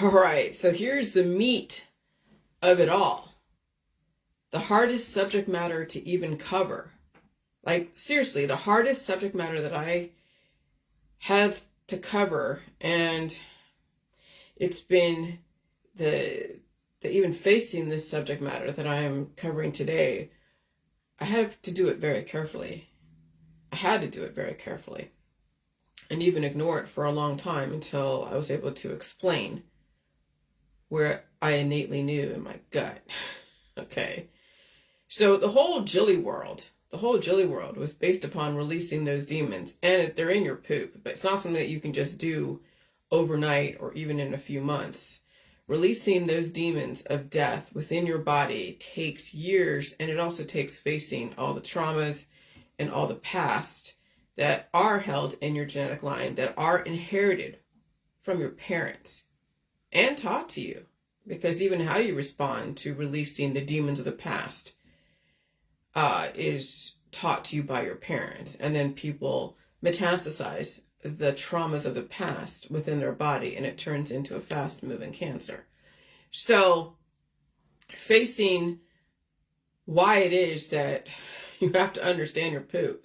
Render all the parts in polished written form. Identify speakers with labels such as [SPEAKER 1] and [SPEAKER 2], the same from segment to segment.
[SPEAKER 1] All right, so here's the meat of it all. The hardest subject matter to even cover. Like, seriously, the hardest subject matter that I had to cover, and it's been the even facing this subject matter that I am covering today, I had to do it very carefully. I had to do it very carefully and even ignore it for a long time until I was able to explain where I innately knew in my gut. Okay. So the whole Jilly world was based upon releasing those demons, and they're in your poop, but it's not something that you can just do overnight or even in a few months. Releasing those demons of death within your body takes years, and it also takes facing all the traumas and all the past that are held in your genetic line, that are inherited from your parents and taught to you, because even how you respond to releasing the demons of the past is taught to you by your parents. And then people metastasize the traumas of the past within their body, and it turns into a fast-moving cancer. So facing why it is that you have to understand your poop,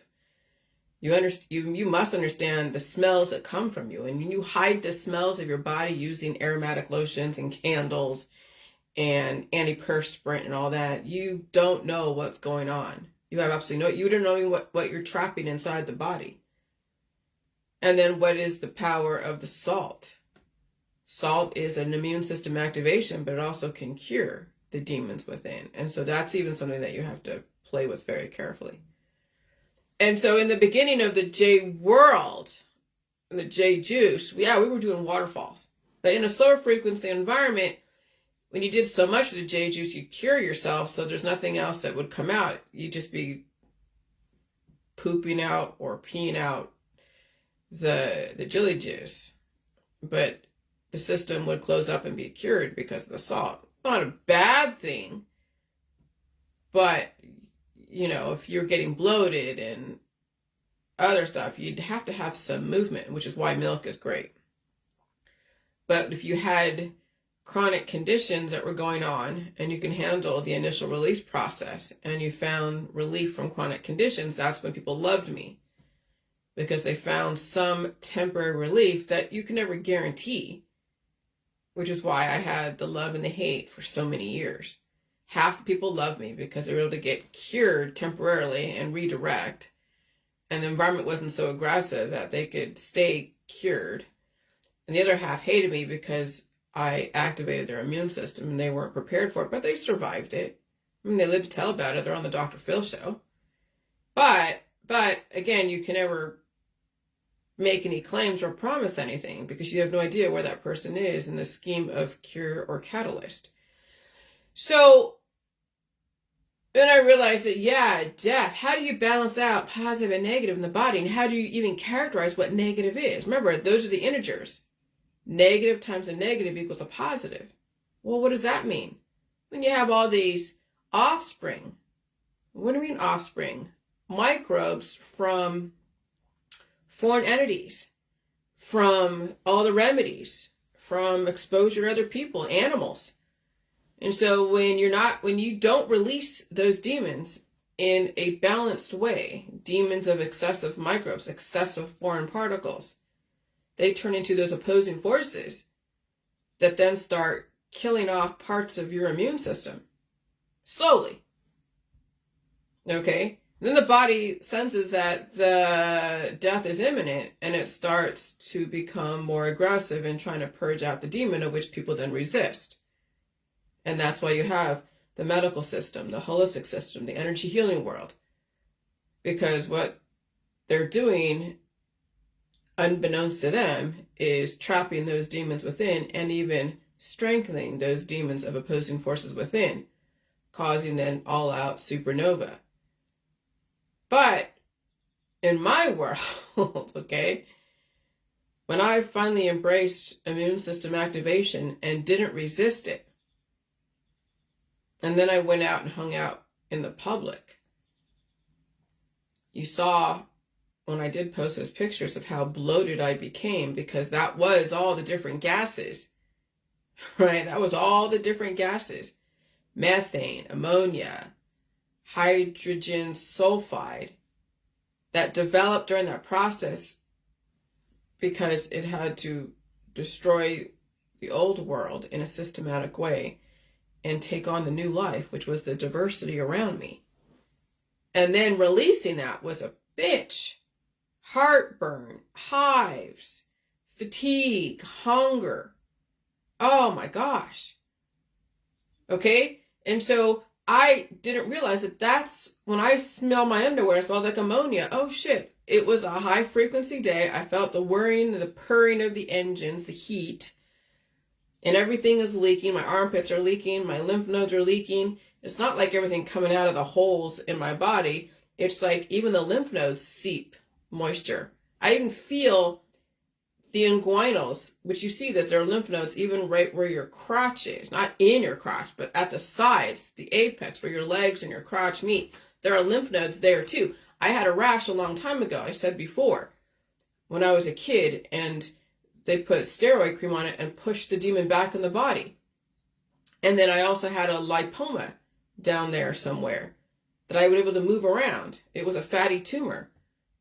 [SPEAKER 1] you must understand the smells that come from you. And when you hide the smells of your body using aromatic lotions and candles and antiperspirant and all that, you don't know what's going on. You have absolutely you don't know what you're trapping inside the body. And then what is the power of the salt? Salt is an immune system activation, but it also can cure the demons within. And so that's even something that you have to play with very carefully. And so in the beginning of the J world, the J juice, we were doing waterfalls. But in a slower frequency environment, when you did so much of the J juice, you'd cure yourself, so there's nothing else that would come out. You'd just be pooping out or peeing out the Jilly juice. But the system would close up and be cured because of the salt. Not a bad thing, but, you know, if you're getting bloated and other stuff, you'd have to have some movement, which is why milk is great. But if you had chronic conditions that were going on and you can handle the initial release process and you found relief from chronic conditions, that's when people loved me, because they found some temporary relief that you can never guarantee, which is why I had the love and the hate for so many years. Half the people loved me because they were able to get cured temporarily and redirect, and the environment wasn't so aggressive that they could stay cured. And the other half hated me because I activated their immune system and they weren't prepared for it, but they survived it. I mean, they lived to tell about it. They're on the Dr. Phil show. But again, you can never make any claims or promise anything because you have no idea where that person is in the scheme of cure or catalyst. So then I realized that, death, how do you balance out positive and negative in the body? And how do you even characterize what negative is? Remember, those are the integers. Negative times a negative equals a positive. Well, what does that mean? When you have all these offspring, what do you mean offspring? Microbes from foreign entities, from all the remedies, from exposure to other people, animals. And so when you don't release those demons in a balanced way, demons of excessive microbes, excessive foreign particles, they turn into those opposing forces that then start killing off parts of your immune system slowly. Okay? Then the body senses that the death is imminent and it starts to become more aggressive in trying to purge out the demon, of which people then resist. And that's why you have the medical system, the holistic system, the energy healing world. Because what they're doing, unbeknownst to them, is trapping those demons within and even strengthening those demons of opposing forces within, causing then all-out supernova. But in my world, okay, when I finally embraced immune system activation and didn't resist it, and then I went out and hung out in the public, you saw when I did post those pictures of how bloated I became, because that was all the different gases right? That was all the different gases. Methane, ammonia, hydrogen sulfide that developed during that process because it had to destroy the old world in a systematic way and take on the new life, which was the diversity around me. And then releasing that was a bitch. Heartburn, hives, fatigue, hunger. Oh my gosh. Okay? And so I didn't realize that that's when I smell my underwear, it smells like ammonia. Oh shit. It was a high frequency day. I felt the whirring, the purring of the engines, the heat, and everything is leaking. My armpits are leaking. My lymph nodes are leaking. It's not like everything coming out of the holes in my body. It's like even the lymph nodes seep moisture. I even feel the inguinals, which you see that there are lymph nodes even right where your crotch is, not in your crotch, but at the sides, the apex where your legs and your crotch meet. There are lymph nodes there too. I had a rash a long time ago, I said before, when I was a kid, and they put steroid cream on it and pushed the demon back in the body. And then I also had a lipoma down there somewhere that I was able to move around. It was a fatty tumor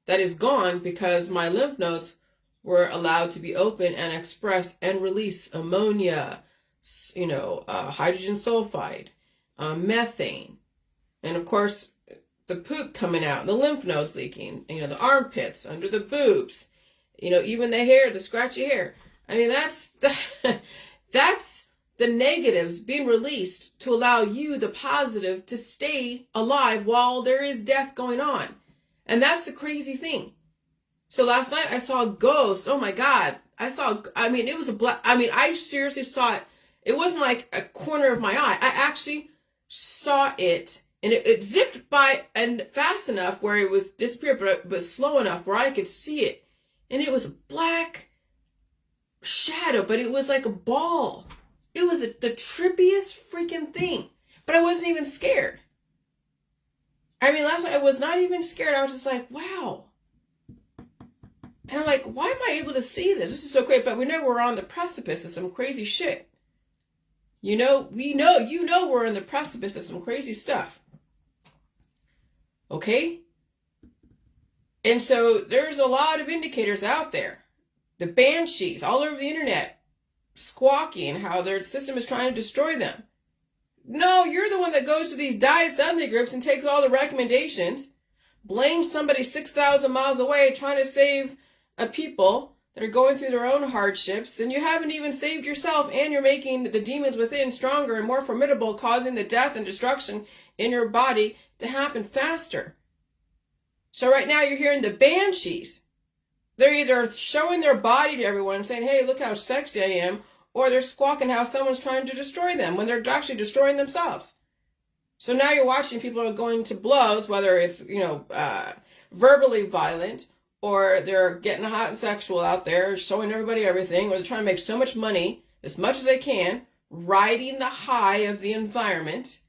[SPEAKER 1] that is gone because my lymph nodes were allowed to be open and express and release ammonia, hydrogen sulfide, methane, and of course the poop coming out, the lymph nodes leaking, the armpits, under the boobs, even the hair, the scratchy hair. I mean, that's the negatives being released to allow you, the positive, to stay alive while there is death going on. And that's the crazy thing. So last night I saw a ghost. Oh my God. It was I seriously saw it. It wasn't like a corner of my eye. I actually saw it, and it zipped by and fast enough where it was disappeared, but it was slow enough where I could see it. And it was a black shadow, but it was like a ball. It was the trippiest freaking thing. But I wasn't even scared. Last night I was not even scared. I was just like, wow. And I'm like, why am I able to see this? This is so great. But we know we're on the precipice of some crazy shit. We know we're on the precipice of some crazy stuff. Okay? And so there's a lot of indicators out there. The banshees all over the internet squawking how their system is trying to destroy them. No, you're the one that goes to these diet Sunday groups and takes all the recommendations, blames somebody 6,000 miles away trying to save a people that are going through their own hardships, and you haven't even saved yourself, and you're making the demons within stronger and more formidable, causing the death and destruction in your body to happen faster. So right now you're hearing the banshees. They're either showing their body to everyone saying, hey, look how sexy I am, or they're squawking how someone's trying to destroy them when they're actually destroying themselves. So now you're watching people are going to blows, whether it's, verbally violent, or they're getting hot and sexual out there, showing everybody everything, or they're trying to make so much money, as much as they can, riding the high of the environment.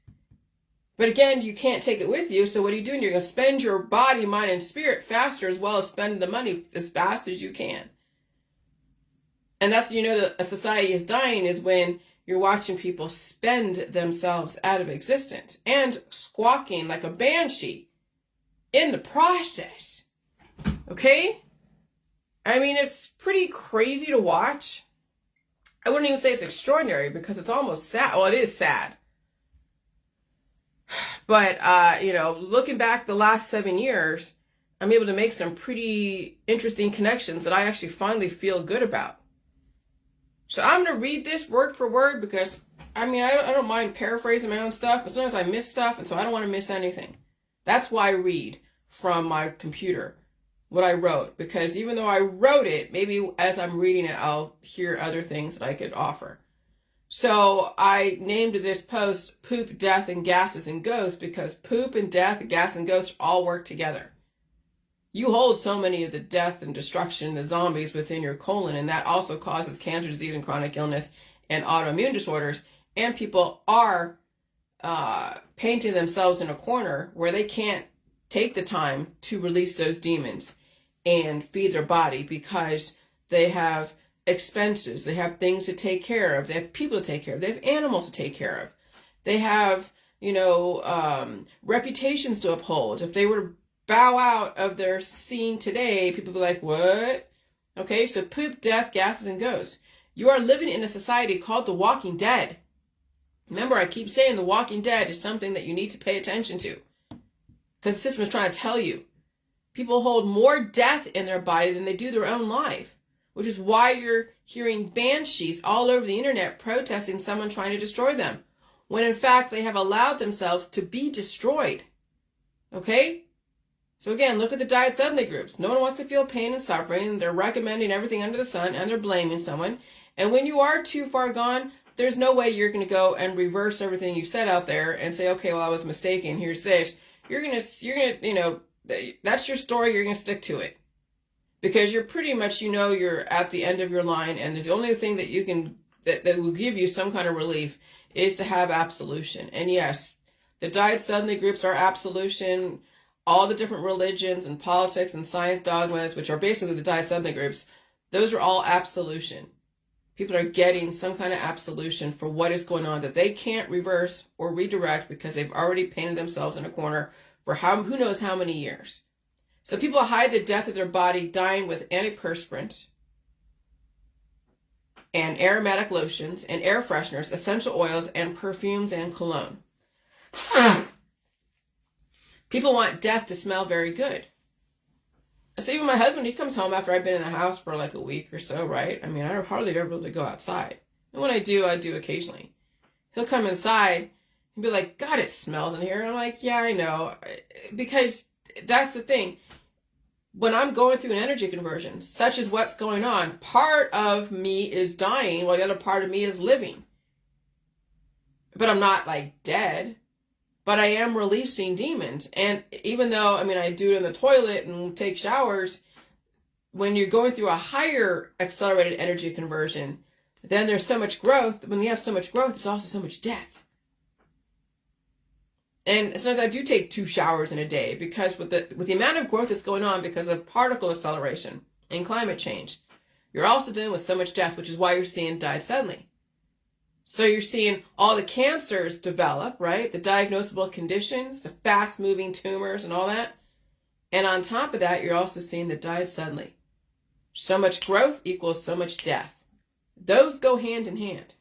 [SPEAKER 1] But again, you can't take it with you, so what are you doing? You're going to spend your body, mind, and spirit faster, as well as spend the money as fast as you can. And that's when that a society is dying, is when you're watching people spend themselves out of existence and squawking like a banshee in the process. Okay? It's pretty crazy to watch. I wouldn't even say it's extraordinary because it's almost sad. Well, it is sad. But, looking back the last 7 years, I'm able to make some pretty interesting connections that I actually finally feel good about. So I'm going to read this word for word because, I don't mind paraphrasing my own stuff, but sometimes I miss stuff, and so I don't want to miss anything. That's why I read from my computer what I wrote, because even though I wrote it, maybe as I'm reading it, I'll hear other things that I could offer. So I named this post Poop, Death, and Gases and Ghosts because poop and death, gas and ghosts all work together. You hold so many of the death and destruction, the zombies within your colon, and that also causes cancer, disease, and chronic illness and autoimmune disorders. And people are painting themselves in a corner where they can't take the time to release those demons and feed their body because they have expenses. They have things to take care of. They have people to take care of. They have animals to take care of. They have, reputations to uphold. If they were to bow out of their scene today, people would be like, what? Okay, so poop, death, gases, and ghosts. You are living in a society called the Walking Dead. Remember, I keep saying the Walking Dead is something that you need to pay attention to. Because the system is trying to tell you. People hold more death in their body than they do their own life. Which is why you're hearing banshees all over the internet protesting someone trying to destroy them. When in fact, they have allowed themselves to be destroyed. Okay? So again, look at the diet suddenly groups. No one wants to feel pain and suffering. They're recommending everything under the sun, and they're blaming someone. And when you are too far gone, there's no way you're going to go and reverse everything you said out there and say, okay, well, I was mistaken. Here's this. You're going to, that's your story. You're going to stick to it. Because you're pretty much, you're at the end of your line, and there's the only thing that you can, that will give you some kind of relief is to have absolution. And yes, the diet suddenly groups are absolution. All the different religions and politics and science dogmas, which are basically the diet suddenly groups, those are all absolution. People are getting some kind of absolution for what is going on that they can't reverse or redirect because they've already painted themselves in a corner for who knows how many years. So people hide the death of their body dying with antiperspirant and aromatic lotions and air fresheners, essential oils, and perfumes and cologne. People want death to smell very good. So even my husband, he comes home after I've been in the house for like a week or so, right? I mean, I hardly ever able to go outside. And when I do occasionally. He'll come inside and be like, God, it smells in here. And I'm like, yeah, I know. Because that's the thing. When I'm going through an energy conversion, such as what's going on, part of me is dying while the other part of me is living. But I'm not like dead. But I am releasing demons. And even though, I do it in the toilet and take showers, when you're going through a higher accelerated energy conversion, then there's so much growth. When you have so much growth, there's also so much death. And sometimes I do take 2 showers in a day because with the amount of growth that's going on because of particle acceleration and climate change, you're also dealing with so much death, which is why you're seeing died suddenly. So you're seeing all the cancers develop, right? The diagnosable conditions, the fast-moving tumors and all that. And on top of that, you're also seeing the died suddenly. So much growth equals so much death. Those go hand in hand.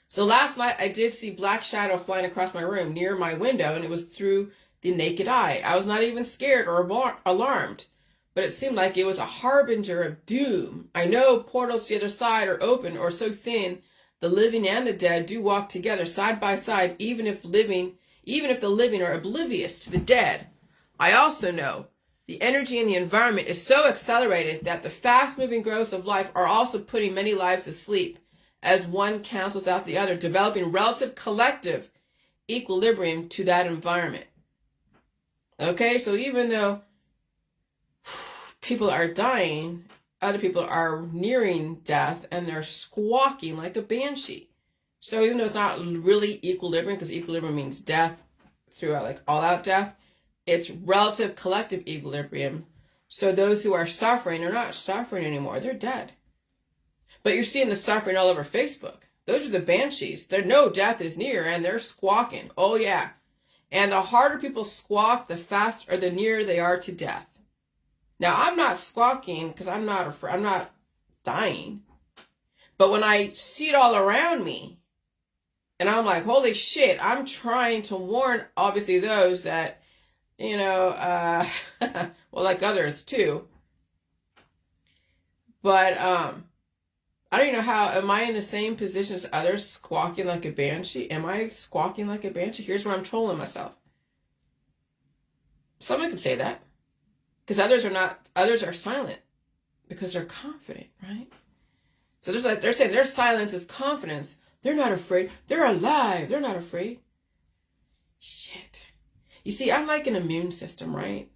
[SPEAKER 1] So last night, I did see black shadow flying across my room near my window, and it was through the naked eye. I was not even scared or alarmed, but it seemed like it was a harbinger of doom. I know portals to the other side are open or so thin the living and the dead do walk together side by side, even if the living are oblivious to the dead. I also know the energy in the environment is so accelerated that the fast-moving growths of life are also putting many lives to sleep as one cancels out the other, developing relative collective equilibrium to that environment. Okay, so even though people are dying, other people are nearing death and they're squawking like a banshee. So even though it's not really equilibrium, because equilibrium means death throughout, like all out death, it's relative collective equilibrium. So those who are suffering are not suffering anymore. They're dead. But you're seeing the suffering all over Facebook. Those are the banshees. They know death is near and they're squawking. Oh yeah. And the harder people squawk, the faster or the nearer they are to death. Now, I'm not squawking because I'm not afraid. I'm not dying. But when I see it all around me, and I'm like, holy shit, I'm trying to warn, obviously, those that, well, like others too. But I don't even know how, am I in the same position as others squawking like a banshee? Am I squawking like a banshee? Here's where I'm trolling myself. Someone could say that. Because others are silent because they're confident, right? So they're saying their silence is confidence. They're not afraid. They're alive. They're not afraid. Shit. You see, I'm like an immune system, right?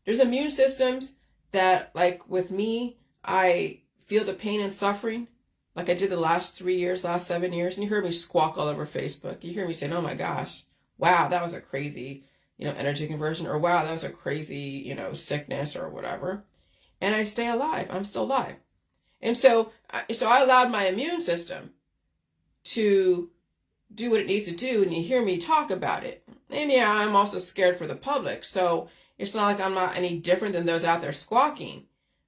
[SPEAKER 1] There's immune systems that, like with me, I feel the pain and suffering like I did the last 7 years. And you heard me squawk all over Facebook. You hear me saying, oh my gosh, wow, that was a crazy energy conversion, or wow, that was a crazy, sickness or whatever. And I stay alive. I'm still alive. And so I allowed my immune system to do what it needs to do, and you hear me talk about it. And yeah, I'm also scared for the public, so it's not like I'm not any different than those out there squawking.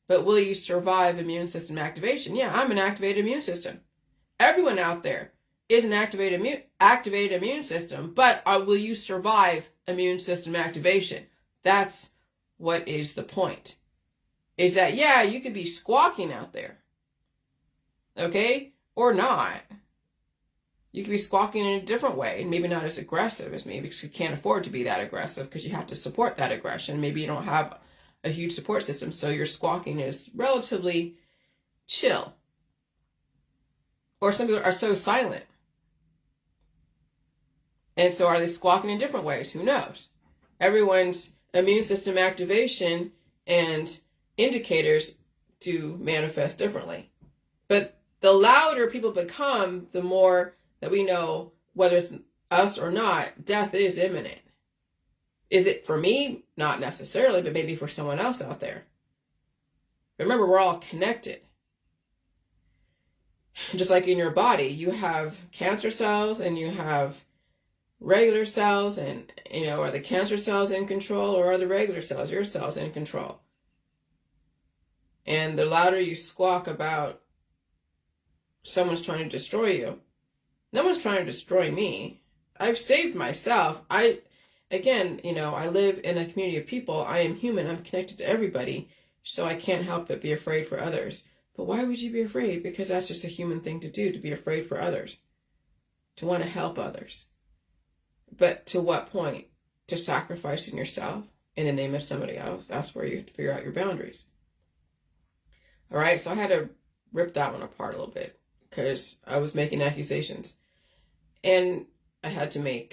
[SPEAKER 1] But will you survive immune system activation? Yeah, I'm an activated immune system. Everyone out there is an activated immune system, but will you survive immune system activation? That's what is the point. Is that, yeah, you could be squawking out there, okay, or not. You could be squawking in a different way, maybe not as aggressive as me, because you can't afford to be that aggressive because you have to support that aggression. Maybe you don't have a huge support system, so your squawking is relatively chill. Or some people are so silent. And so are they squawking in different ways? Who knows? Everyone's immune system activation and indicators do manifest differently. But the louder people become, the more that we know, whether it's us or not, death is imminent. Is it for me? Not necessarily, but maybe for someone else out there. Remember, we're all connected. Just like in your body, you have cancer cells and you have regular cells, and, are the cancer cells in control, or are the regular cells, your cells, in control? And the louder you squawk about someone's trying to destroy you, no one's trying to destroy me. I've saved myself. I live in a community of people. I am human. I'm connected to everybody. So I can't help but be afraid for others. But why would you be afraid? Because that's just a human thing to do, to be afraid for others, to want to help others. But to what point? To sacrificing yourself in the name of somebody else. That's where you have to figure out your boundaries. All right, so I had to rip that one apart a little bit because I was making accusations. And I had to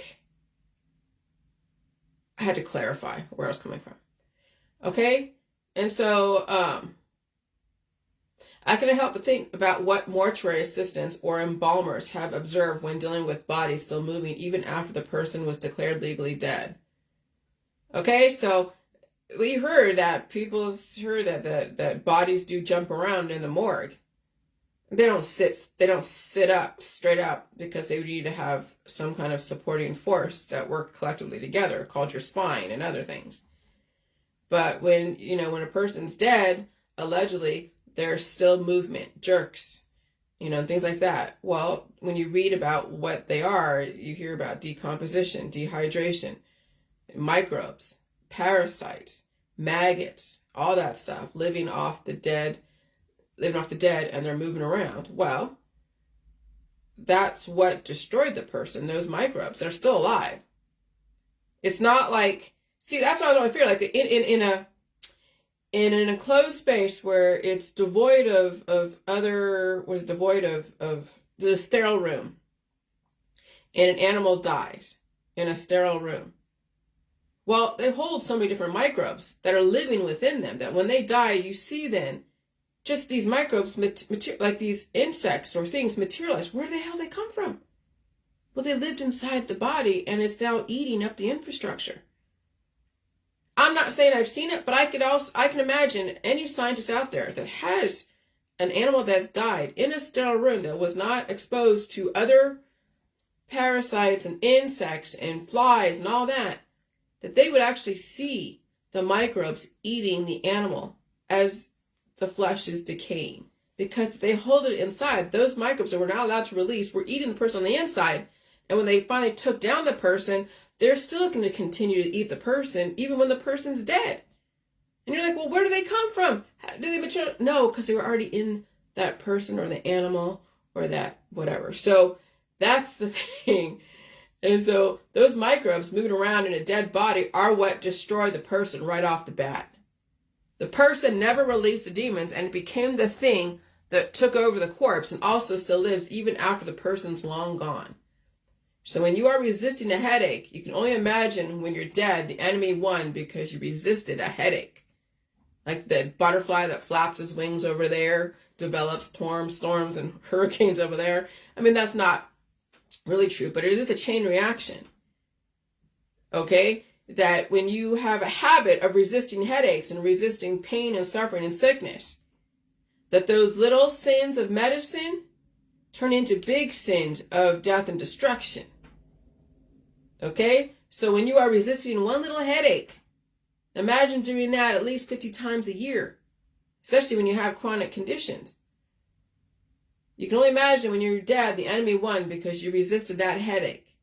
[SPEAKER 1] clarify where I was coming from. Okay? And so I couldn't help but think about what mortuary assistants or embalmers have observed when dealing with bodies still moving even after the person was declared legally dead. Okay, so we heard that that bodies do jump around in the morgue. They don't sit up straight up because they would need to have some kind of supporting force that work collectively together, called your spine and other things. But when a person's dead, allegedly, there's still movement, jerks, things like that. Well, when you read about what they are, you hear about decomposition, dehydration, microbes, parasites, maggots, all that stuff, living off the dead, and they're moving around. Well, that's what destroyed the person, those microbes. They're still alive. It's not like, that's what I don't fear. Like in an enclosed space where it's devoid of the sterile room, and an animal dies in a sterile room. Well, they hold so many different microbes that are living within them that when they die, you see then just these microbes, like these insects or things, materialize. Where the hell they come from? Well, they lived inside the body, and it's now eating up the infrastructure. I'm not saying I've seen it, but I can imagine any scientist out there that has an animal that's died in a sterile room that was not exposed to other parasites and insects and flies and all that they would actually see the microbes eating the animal as the flesh is decaying. Because they hold it inside, those microbes that were not allowed to release were eating the person on the inside. And when they finally took down the person, they're still going to continue to eat the person even when the person's dead. And you're like, well, where do they come from? How do they mature? No, because they were already in that person or the animal or that whatever. So that's the thing. And so those microbes moving around in a dead body are what destroy the person right off the bat. The person never released the demons, and it became the thing that took over the corpse and also still lives even after the person's long gone. So when you are resisting a headache, you can only imagine when you're dead, the enemy won because you resisted a headache. Like the butterfly that flaps its wings over there, develops storms and hurricanes over there. I mean, that's not really true, but it is just a chain reaction. Okay? That when you have a habit of resisting headaches and resisting pain and suffering and sickness, that those little sins of medicine turn into big sins of death and destruction. Okay? So when you are resisting one little headache, imagine doing that at least 50 times a year, especially when you have chronic conditions. You can only imagine when you're dead, the enemy won because you resisted that headache.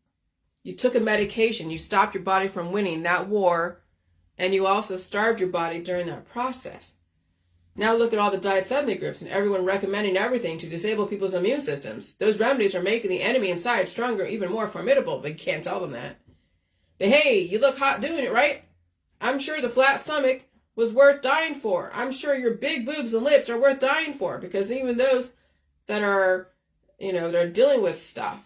[SPEAKER 1] You took a medication, you stopped your body from winning that war, and you also starved your body during that process. Now look at all the diet suddenly groups and everyone recommending everything to disable people's immune systems. Those remedies are making the enemy inside stronger, even more formidable, but you can't tell them that. But hey, you look hot doing it, right? I'm sure the flat stomach was worth dying for. I'm sure your big boobs and lips are worth dying for, because even those that are, they're dealing with stuff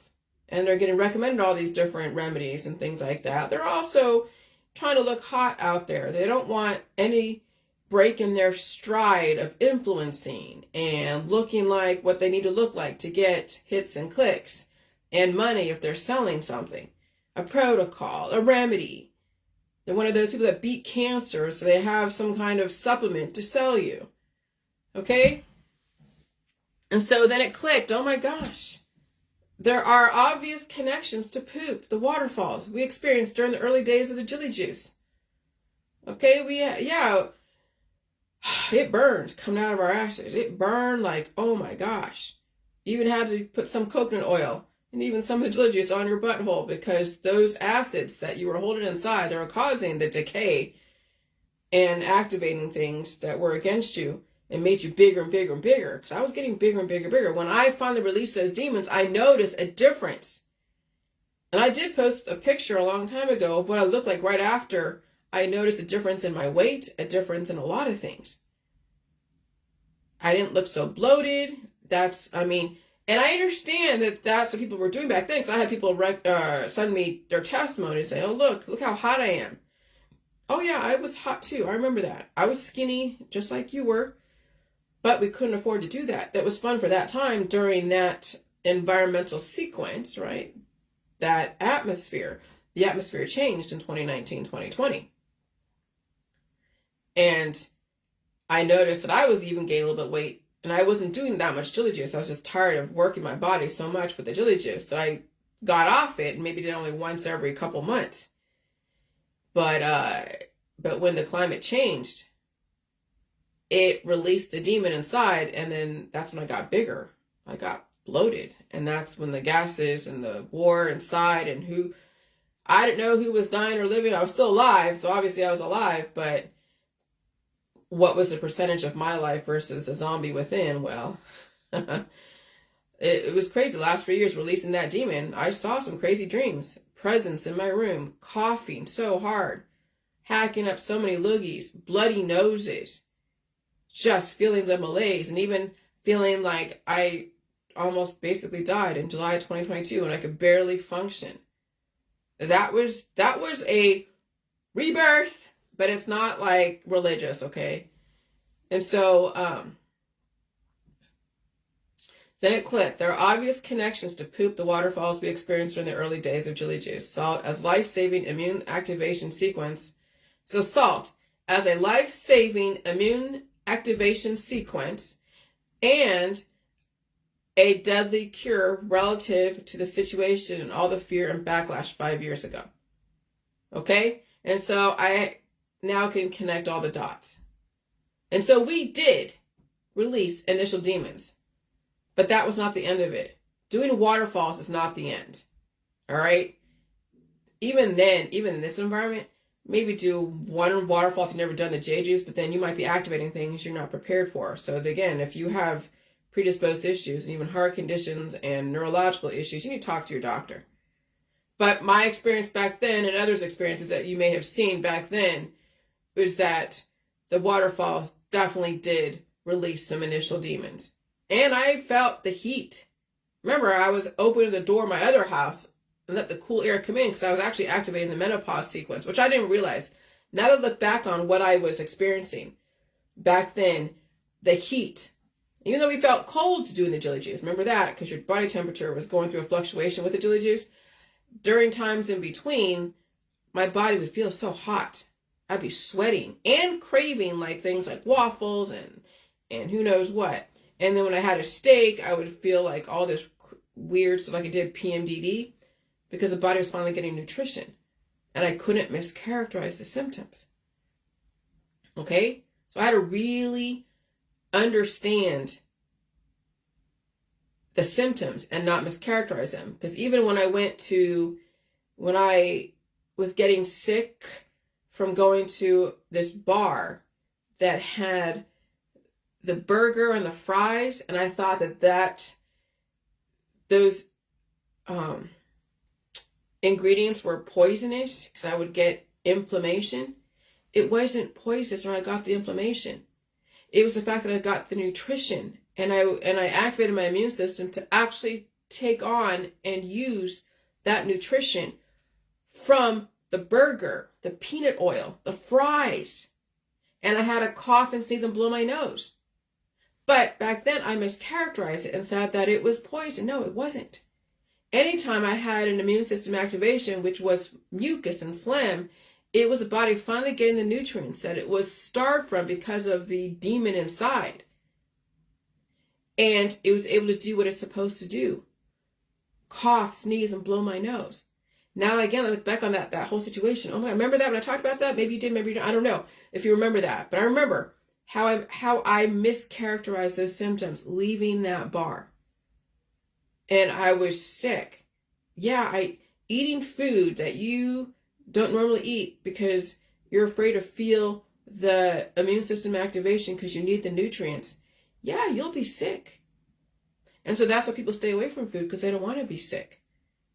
[SPEAKER 1] and they're getting recommended all these different remedies and things like that, they're also trying to look hot out there. They don't want any break in their stride of influencing and looking like what they need to look like to get hits and clicks and money if they're selling something, a protocol, a remedy. They're one of those people that beat cancer, so they have some kind of supplement to sell you. Okay? And so then it clicked. Oh my gosh. There are obvious connections to poop, the waterfalls we experienced during the early days of the Jilly Juice. Okay, it burned coming out of our ashes. It burned like, oh my gosh. You even had to put some coconut oil and even some of the Jilly Juice on your butthole, because those acids that you were holding inside, they were causing the decay and activating things that were against you and made you bigger and bigger and bigger. Because I was getting bigger and bigger and bigger. When I finally released those demons, I noticed a difference. And I did post a picture a long time ago of what I looked like right after. I noticed a difference in my weight, a difference in a lot of things. I didn't look so bloated. And I understand that that's what people were doing back then, because I had people send me their testimonies saying, oh, look how hot I am. Oh yeah, I was hot too. I remember that. I was skinny, just like you were, but we couldn't afford to do that. That was fun for that time during that environmental sequence, right? That atmosphere. The atmosphere changed in 2019, 2020. And I noticed that I was even gaining a little bit of weight, and I wasn't doing that much Jilly Juice. I was just tired of working my body so much with the Jilly Juice that I got off it and maybe did only once every couple months. But when the climate changed, it released the demon inside, and then that's when I got bigger. I got bloated, and that's when the gases and the war inside, and I didn't know who was dying or living. I was still alive, so obviously I was alive, but what was the percentage of my life versus the zombie within? Well, it was crazy. The last 3 years releasing that demon, I saw some crazy dreams. Presence in my room, coughing so hard, hacking up so many loogies, bloody noses, just feelings of malaise, and even feeling like I almost basically died in July 2022 and I could barely function. That was a rebirth, but it's not like religious, okay? And so then it clicked. There are obvious connections to poop, the waterfalls we experienced during the early days of Jilly Juice. Salt as life-saving immune activation sequence. So salt as a life-saving immune activation sequence and a deadly cure relative to the situation and all the fear and backlash 5 years ago. Okay? And so I now can connect all the dots. And so we did release initial demons, but that was not the end of it. Doing waterfalls is not the end. All right? Even then, even in this environment, maybe do one waterfall if you've never done the JJs, but then you might be activating things you're not prepared for. So again, if you have predisposed issues and even heart conditions and neurological issues, you need to talk to your doctor. But my experience back then and others' experiences that you may have seen back then was that the waterfalls definitely did release some initial demons. And I felt the heat. Remember, I was opening the door of my other house and let the cool air come in because I was actually activating the menopause sequence, which I didn't realize. Now that I look back on what I was experiencing back then, the heat, even though we felt cold doing the Jilly Juice, remember that, because your body temperature was going through a fluctuation with the Jilly Juice. During times in between, my body would feel so hot. I'd be sweating and craving like things like waffles and who knows what. And then when I had a steak, I would feel like all this weird stuff, like I did PMDD, because the body was finally getting nutrition. And I couldn't mischaracterize the symptoms. Okay? So I had to really understand the symptoms and not mischaracterize them. Because even when I was getting sick from going to this bar that had the burger and the fries, and I thought those ingredients were poisonous because I would get inflammation. It wasn't poisonous when I got the inflammation. It was the fact that I got the nutrition, and I activated my immune system to actually take on and use that nutrition from the burger, the peanut oil, the fries. And I had a cough and sneeze and blow my nose. But back then I mischaracterized it and said that it was poison. No, it wasn't. Anytime I had an immune system activation, which was mucus and phlegm, it was the body finally getting the nutrients that it was starved from because of the demon inside. And it was able to do what it's supposed to do. Cough, sneeze, and blow my nose. Now, again, I look back on that whole situation. Oh my God, remember that when I talked about that? Maybe you did, maybe you didn't. I don't know if you remember that. But I remember how I mischaracterized those symptoms leaving that bar. And I was sick. Yeah, eating food that you don't normally eat because you're afraid to feel the immune system activation because you need the nutrients. Yeah, you'll be sick. And so that's why people stay away from food, because they don't want to be sick.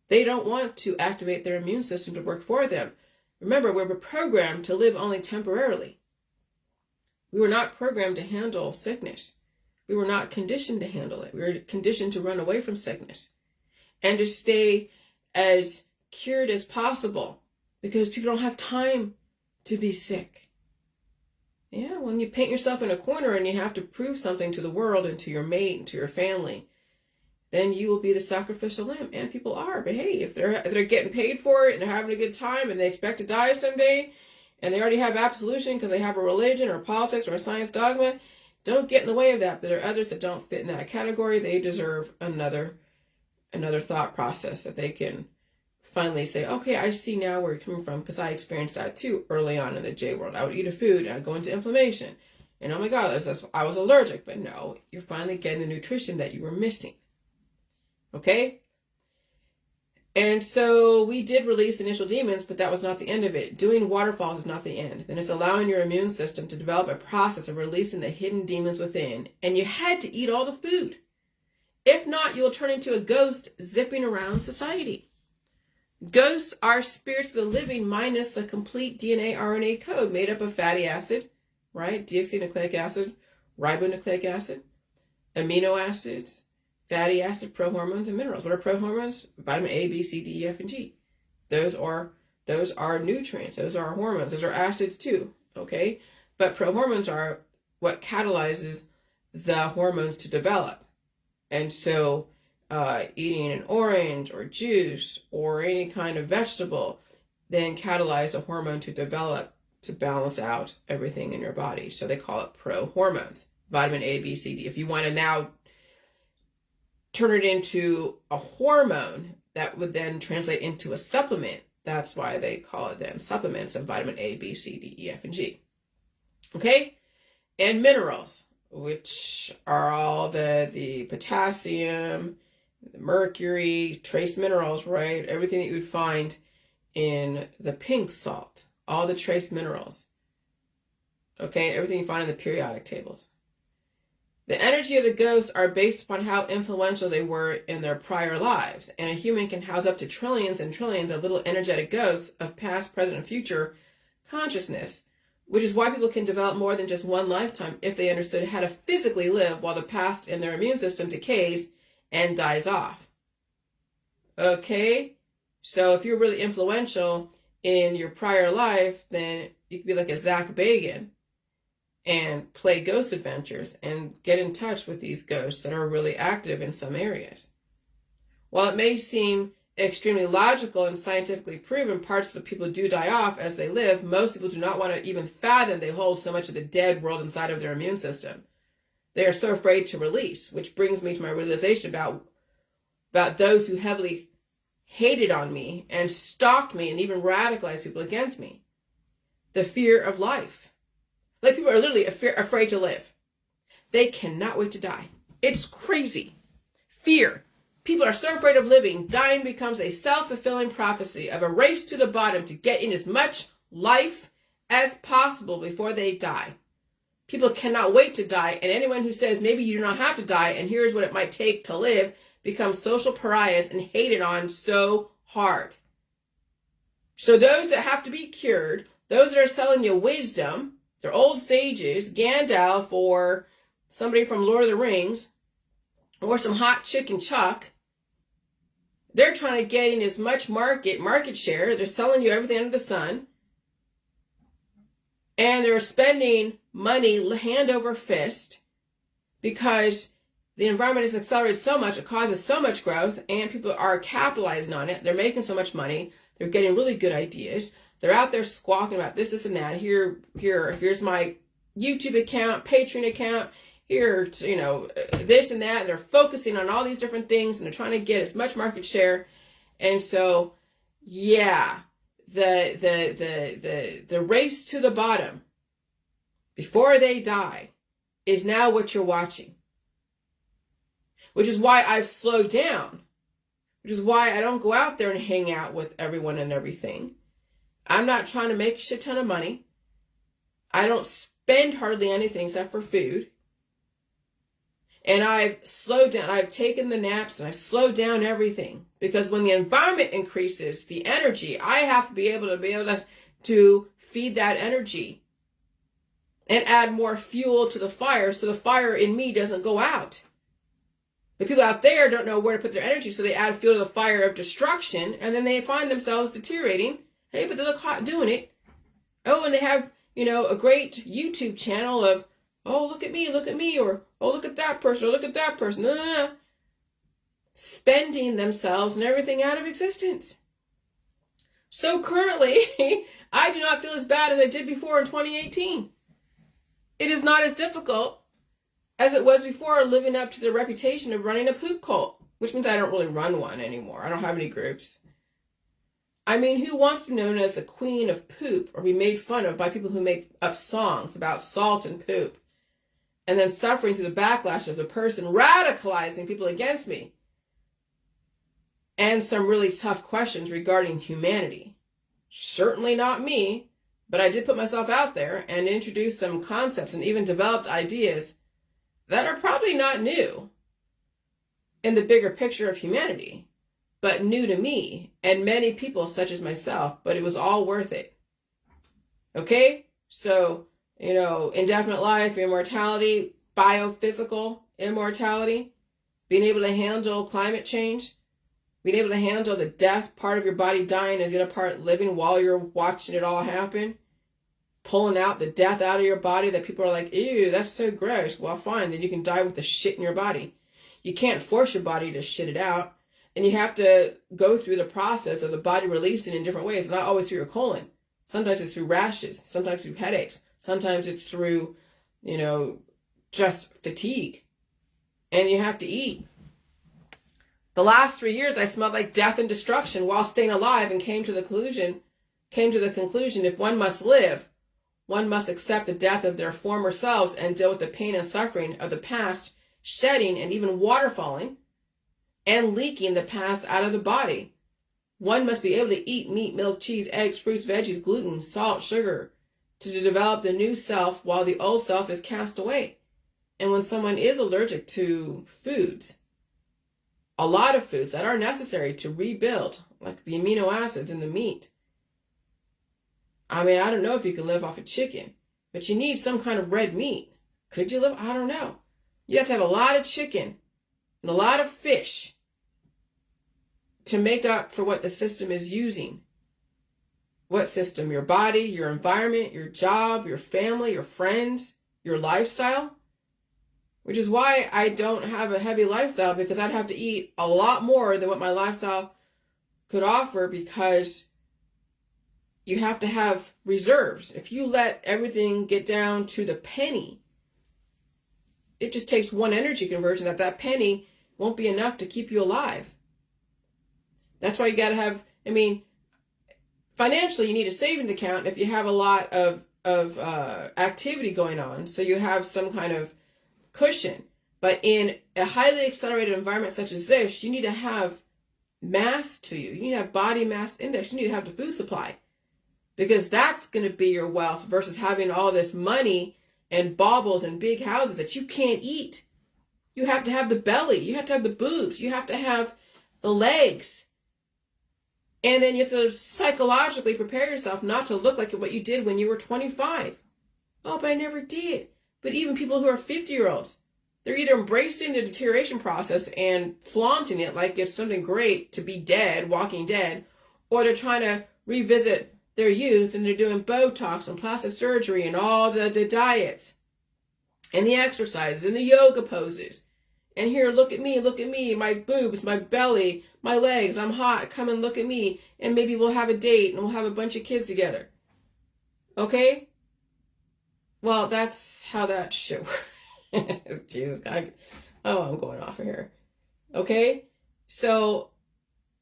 [SPEAKER 1] They don't want to activate their immune system to work for them. Remember, we were programmed to live only temporarily. We were not programmed to handle sickness. We were not conditioned to handle it. We were conditioned to run away from sickness and to stay as cured as possible, because people don't have time to be sick. Yeah, when you paint yourself in a corner and you have to prove something to the world and to your mate and to your family, then you will be the sacrificial lamb. And people are. But hey, if they're getting paid for it and they're having a good time and they expect to die someday, and they already have absolution because they have a religion or politics or a science dogma, don't get in the way of that. There are others that don't fit in that category. They deserve another thought process that they can finally say, okay, I see now where you're coming from, because I experienced that too early on in the J world. I would eat a food and I'd go into inflammation. And oh my God, I was allergic. But no, you're finally getting the nutrition that you were missing. Okay? And so we did release initial demons, but that was not the end of it. Doing waterfalls is not the end. Then it's allowing your immune system to develop a process of releasing the hidden demons within. And you had to eat all the food. If not, you will turn into a ghost zipping around society. Ghosts are spirits of the living minus the complete DNA RNA code made up of fatty acid, right? Deoxynucleic acid, ribonucleic acid, amino acids, fatty acid, prohormones, and minerals. What are prohormones? Vitamin A, B, C, D, E, F, and G. Those are nutrients. Those are hormones. Those are acids too, okay? But prohormones are what catalyzes the hormones to develop. And so eating an orange or juice or any kind of vegetable then catalyze a hormone to develop to balance out everything in your body. So they call it prohormones. Vitamin A, B, C, D. If you want to now turn it into a hormone that would then translate into a supplement, that's why they call it then supplements of vitamin A, B, C, D, E, F, and G. Okay? And minerals, which are all the potassium, the mercury, trace minerals, right? Everything that you would find in the pink salt, all the trace minerals. Okay? Everything you find in the periodic tables. The energy of the ghosts are based upon how influential they were in their prior lives, and a human can house up to trillions and trillions of little energetic ghosts of past, present, and future consciousness, which is why people can develop more than just one lifetime if they understood how to physically live while the past in their immune system decays and dies off. Okay? So if you're really influential in your prior life, then you could be like a Zach Bagan and play ghost adventures and get in touch with these ghosts that are really active in some areas. While it may seem extremely logical and scientifically proven, parts of the people do die off as they live. Most people do not want to even fathom they hold so much of the dead world inside of their immune system. they are so afraid to release, which brings me to my realization about those who heavily hated on me and stalked me and even radicalized people against me. The fear of life. Like, people are literally afraid to live. They cannot wait to die. It's crazy. Fear. People are so afraid of living, dying becomes a self-fulfilling prophecy of a race to the bottom to get in as much life as possible before they die. People cannot wait to die, and anyone who says maybe you do not have to die and here's what it might take to live becomes social pariahs and hated on so hard. So those that have to be cured, those that are selling you wisdom, they're old sages, Gandalf or somebody from Lord of the Rings, or some hot chicken Chuck, they're trying to get in as much market share. They're selling you everything under the sun. And they're spending money hand over fist because the environment has accelerated so much, it causes so much growth, and people are capitalizing on it. They're making so much money. They're getting really good ideas. They're out there squawking about this, and that. Here's my YouTube account, Patreon account. Here, this and that. And they're focusing on all these different things, and they're trying to get as much market share. And so, yeah, the race to the bottom before they die is now what you're watching. Which is why I've slowed down. Which is why I don't go out there and hang out with everyone and everything. I'm not trying to make a shit ton of money. I don't spend hardly anything except for food. And I've slowed down. I've taken the naps and I've slowed down everything. Because when the environment increases, the energy, I have to be able to feed that energy. And add more fuel to the fire so the fire in me doesn't go out. The people out there don't know where to put their energy, so they add fuel to the fire of destruction, and then they find themselves deteriorating. Hey, but they look hot doing it. Oh, and they have, a great YouTube channel of, oh, look at me, or, oh, look at that person, or look at that person. No. Spending themselves and everything out of existence. So currently, I do not feel as bad as I did before in 2018. It is not as difficult as it was before living up to the reputation of running a poop cult, which means I don't really run one anymore. I don't have any groups. I mean, who wants to be known as the queen of poop or be made fun of by people who make up songs about salt and poop and then suffering through the backlash of the person radicalizing people against me? And some really tough questions regarding humanity. Certainly not me, but I did put myself out there and introduce some concepts and even developed ideas that are probably not new in the bigger picture of humanity, but new to me and many people such as myself, but it was all worth it. Okay? So, indefinite life, immortality, biophysical immortality, being able to handle climate change, being able to handle the death part of your body dying as the other part living while you're watching it all happen. Pulling out the death out of your body that people are like, ew, that's so gross. Well, fine, then you can die with the shit in your body. You can't force your body to shit it out. And you have to go through the process of the body releasing in different ways. It's not always through your colon. Sometimes it's through rashes. Sometimes through headaches. Sometimes it's through, just fatigue. And you have to eat. The last 3 years, I smelled like death and destruction while staying alive and came to the conclusion, if one must live, one must accept the death of their former selves and deal with the pain and suffering of the past, shedding and even waterfalling and leaking the past out of the body. One must be able to eat meat, milk, cheese, eggs, fruits, veggies, gluten, salt, sugar to develop the new self while the old self is cast away. And when someone is allergic to foods, a lot of foods that are necessary to rebuild, like the amino acids in the meat, I mean, I don't know if you can live off of chicken, but you need some kind of red meat. Could you live? I don't know. You have to have a lot of chicken and a lot of fish to make up for what the system is using. What system? Your body, your environment, your job, your family, your friends, your lifestyle. Which is why I don't have a heavy lifestyle, because I'd have to eat a lot more than what my lifestyle could offer, because you have to have reserves. If you let everything get down to the penny, it just takes one energy conversion that penny won't be enough to keep you alive. That's why you got to have, I mean, financially, you need a savings account if you have a lot of activity going on, so you have some kind of cushion. But in a highly accelerated environment such as this, you need to have mass to you. You need to have body mass index. You need to have the food supply, because that's going to be your wealth versus having all this money and baubles and big houses that you can't eat. You have to have the belly. You have to have the boobs. You have to have the legs. And then you have to psychologically prepare yourself not to look like what you did when you were 25. Oh, but I never did. But even people who are 50-year-olds, they're either embracing the deterioration process and flaunting it like it's something great to be dead, walking dead, or they're trying to revisit their youth and they're doing Botox and plastic surgery and all the diets and the exercises and the yoga poses. And here, look at me, my boobs, my belly, my legs, I'm hot, come and look at me, and maybe we'll have a date and we'll have a bunch of kids together. Okay? Well, that's how that shit works. Jesus, I'm going off of here. Okay? So,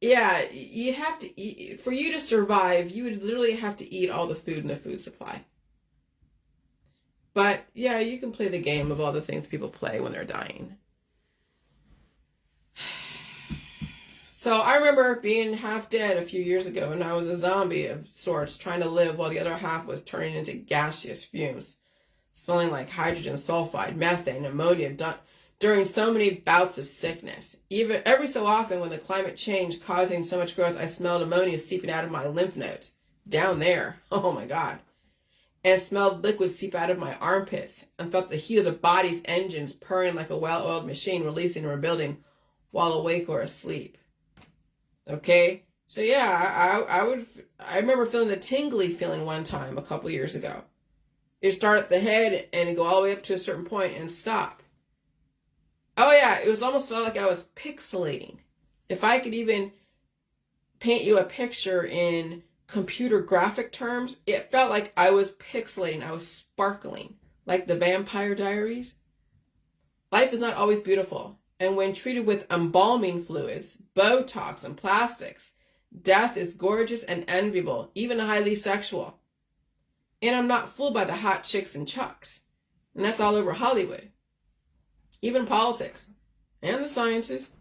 [SPEAKER 1] yeah, you have to eat. For you to survive, you would literally have to eat all the food in the food supply. But, yeah, you can play the game of all the things people play when they're dying. So I remember being half dead a few years ago, and I was a zombie of sorts, trying to live while the other half was turning into gaseous fumes, smelling like hydrogen sulfide, methane, ammonia, during so many bouts of sickness. Even every so often when the climate changed causing so much growth, I smelled ammonia seeping out of my lymph nodes, down there, oh my God, and smelled liquid seep out of my armpits, and felt the heat of the body's engines purring like a well-oiled machine, releasing and rebuilding while awake or asleep. Okay, so yeah, I remember feeling the tingly feeling one time a couple years ago. You start at the head and go all the way up to a certain point and stop. Oh yeah, it was almost felt like I was pixelating. If I could even paint you a picture in computer graphic terms, it felt like I was pixelating. I was sparkling, like the Vampire Diaries. Life is not always beautiful. And when treated with embalming fluids, Botox, and plastics, death is gorgeous and enviable, even highly sexual. And I'm not fooled by the hot chicks and chucks. And that's all over Hollywood. Even politics. And the sciences.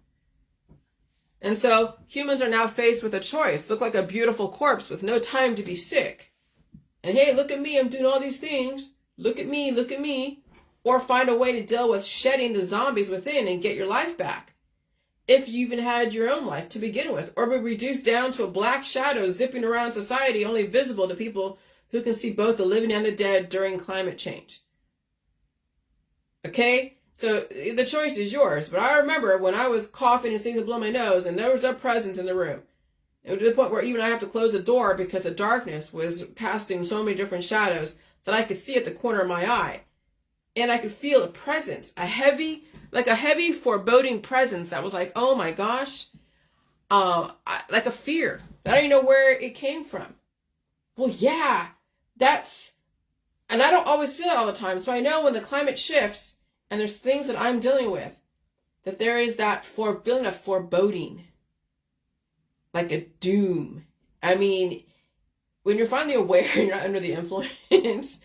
[SPEAKER 1] And so humans are now faced with a choice. Look like a beautiful corpse with no time to be sick. And hey, look at me, I'm doing all these things. Look at me, look at me. Or find a way to deal with shedding the zombies within and get your life back. If you even had your own life to begin with. Or be reduced down to a black shadow zipping around society, only visible to people who can see both the living and the dead during climate change. Okay? So the choice is yours. But I remember when I was coughing and sneezing, blowing my nose, and there was a presence in the room. And to the point where even I have to close the door because the darkness was casting so many different shadows that I could see at the corner of my eye. And I could feel a presence, a heavy foreboding presence that was like, oh my gosh, like a fear. I don't even know where it came from. Well, yeah, and I don't always feel it all the time. So I know when the climate shifts and there's things that I'm dealing with, that there is that feeling of foreboding, like a doom. I mean, when you're finally aware and you're not under the influence,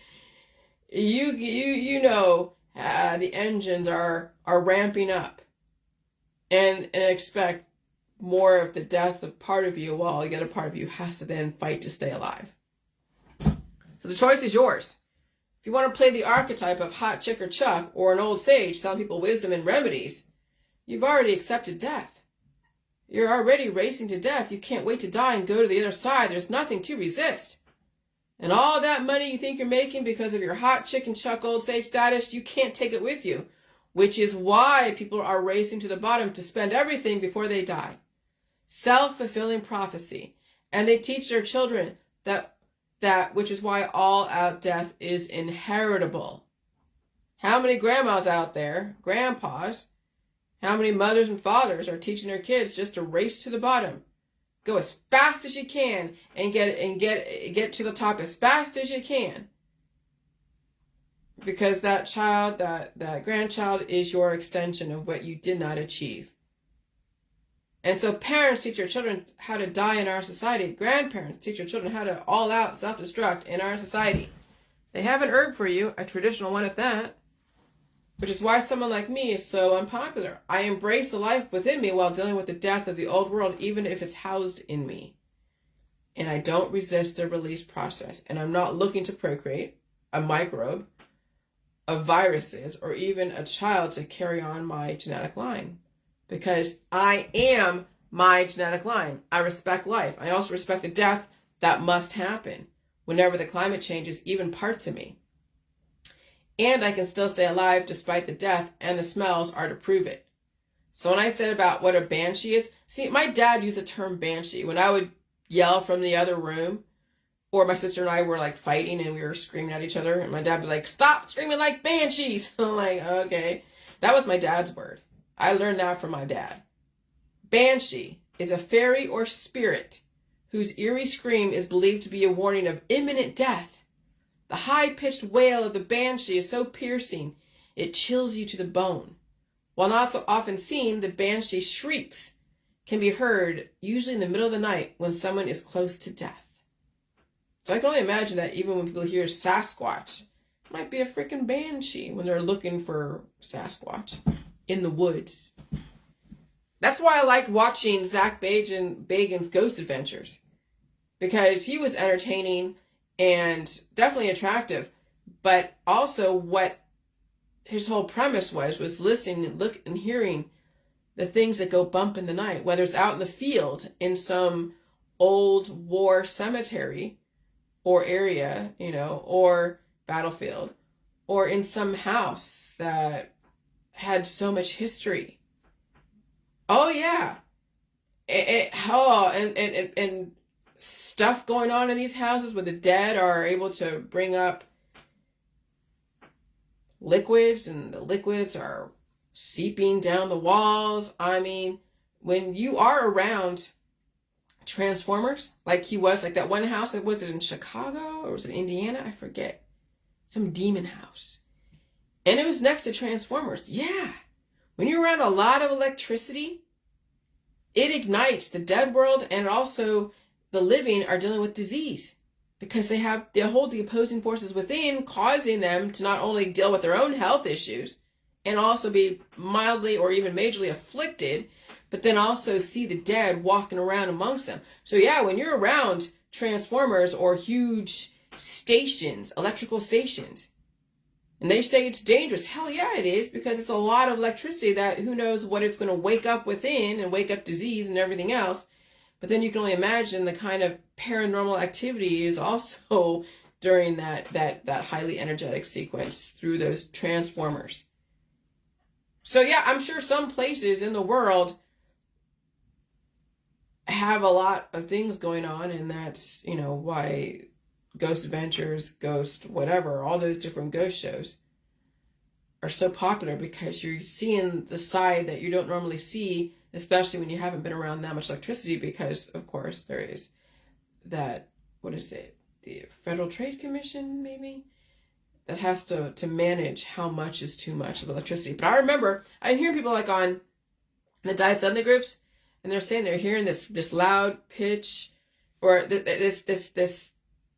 [SPEAKER 1] you know the engines are ramping up and expect more of the death of part of you while the other part of you has to then fight to stay alive. So the choice is yours. If you want to play the archetype of hot chick or chuck or an old sage telling people wisdom and remedies, you've already accepted death. You're already racing to death. You can't wait to die and go to the other side. There's nothing to resist. And all that money you think you're making because of your hot chicken chuck old sage status, you can't take it with you, which is why people are racing to the bottom to spend everything before they die. Self-fulfilling prophecy. And they teach their children that which is why all out death is inheritable. How many grandmas out there, grandpas, how many mothers and fathers are teaching their kids just to race to the bottom? Go as fast as you can and get to the top as fast as you can. Because that child, that grandchild is your extension of what you did not achieve. And so parents teach your children how to die in our society. Grandparents teach your children how to all out self-destruct in our society. They have an herb for you, a traditional one at that, which is why someone like me is so unpopular. I embrace the life within me while dealing with the death of the old world, even if it's housed in me. And I don't resist the release process. And I'm not looking to procreate a microbe, of viruses, or even a child to carry on my genetic line. Because I am my genetic line. I respect life. I also respect the death that must happen whenever the climate changes even parts of me. And I can still stay alive despite the death, and the smells are to prove it. So when I said about what a banshee is, see, my dad used the term banshee. When I would yell from the other room, or my sister and I were like fighting and we were screaming at each other, and my dad would be like, "Stop screaming like banshees." I'm like, okay. That was my dad's word. I learned that from my dad. Banshee is a fairy or spirit whose eerie scream is believed to be a warning of imminent death. The high-pitched wail of the banshee is so piercing, it chills you to the bone. While not so often seen, the banshee shrieks can be heard usually in the middle of the night when someone is close to death. So I can only imagine that even when people hear Sasquatch, it might be a freaking banshee when they're looking for Sasquatch in the woods. That's why I liked watching Zach Bagans' Ghost Adventures, because he was entertaining and definitely attractive, but also what his whole premise was listening and look and hearing the things that go bump in the night, whether it's out in the field in some old war cemetery or area, or battlefield, or in some house that had so much history. Oh yeah. And stuff going on in these houses where the dead are able to bring up liquids, and the liquids are seeping down the walls. I mean, when you are around Transformers, like he was, like that one house, was it in Chicago or was it Indiana? I forget. Some demon house. And it was next to Transformers. Yeah. When you're around a lot of electricity, it ignites the dead world, and also the living are dealing with disease because they hold the opposing forces within, causing them to not only deal with their own health issues and also be mildly or even majorly afflicted, but then also see the dead walking around amongst them. So yeah, when you're around Transformers or huge stations, electrical stations, and they say it's dangerous, hell yeah it is, because it's a lot of electricity that who knows what it's going to wake up within and wake up disease and everything else. But then you can only imagine the kind of paranormal activity is also during that highly energetic sequence through those Transformers. So yeah, I'm sure some places in the world have a lot of things going on, and that's, why Ghost Adventures, Ghost whatever, all those different ghost shows are so popular, because you're seeing the side that you don't normally see, especially when you haven't been around that much electricity, because of course there is that, what is it, the Federal Trade Commission maybe, that has to manage how much is too much of electricity. But I remember I hear people like on the Diet Suddenly groups, and they're saying they're hearing this loud pitch, or this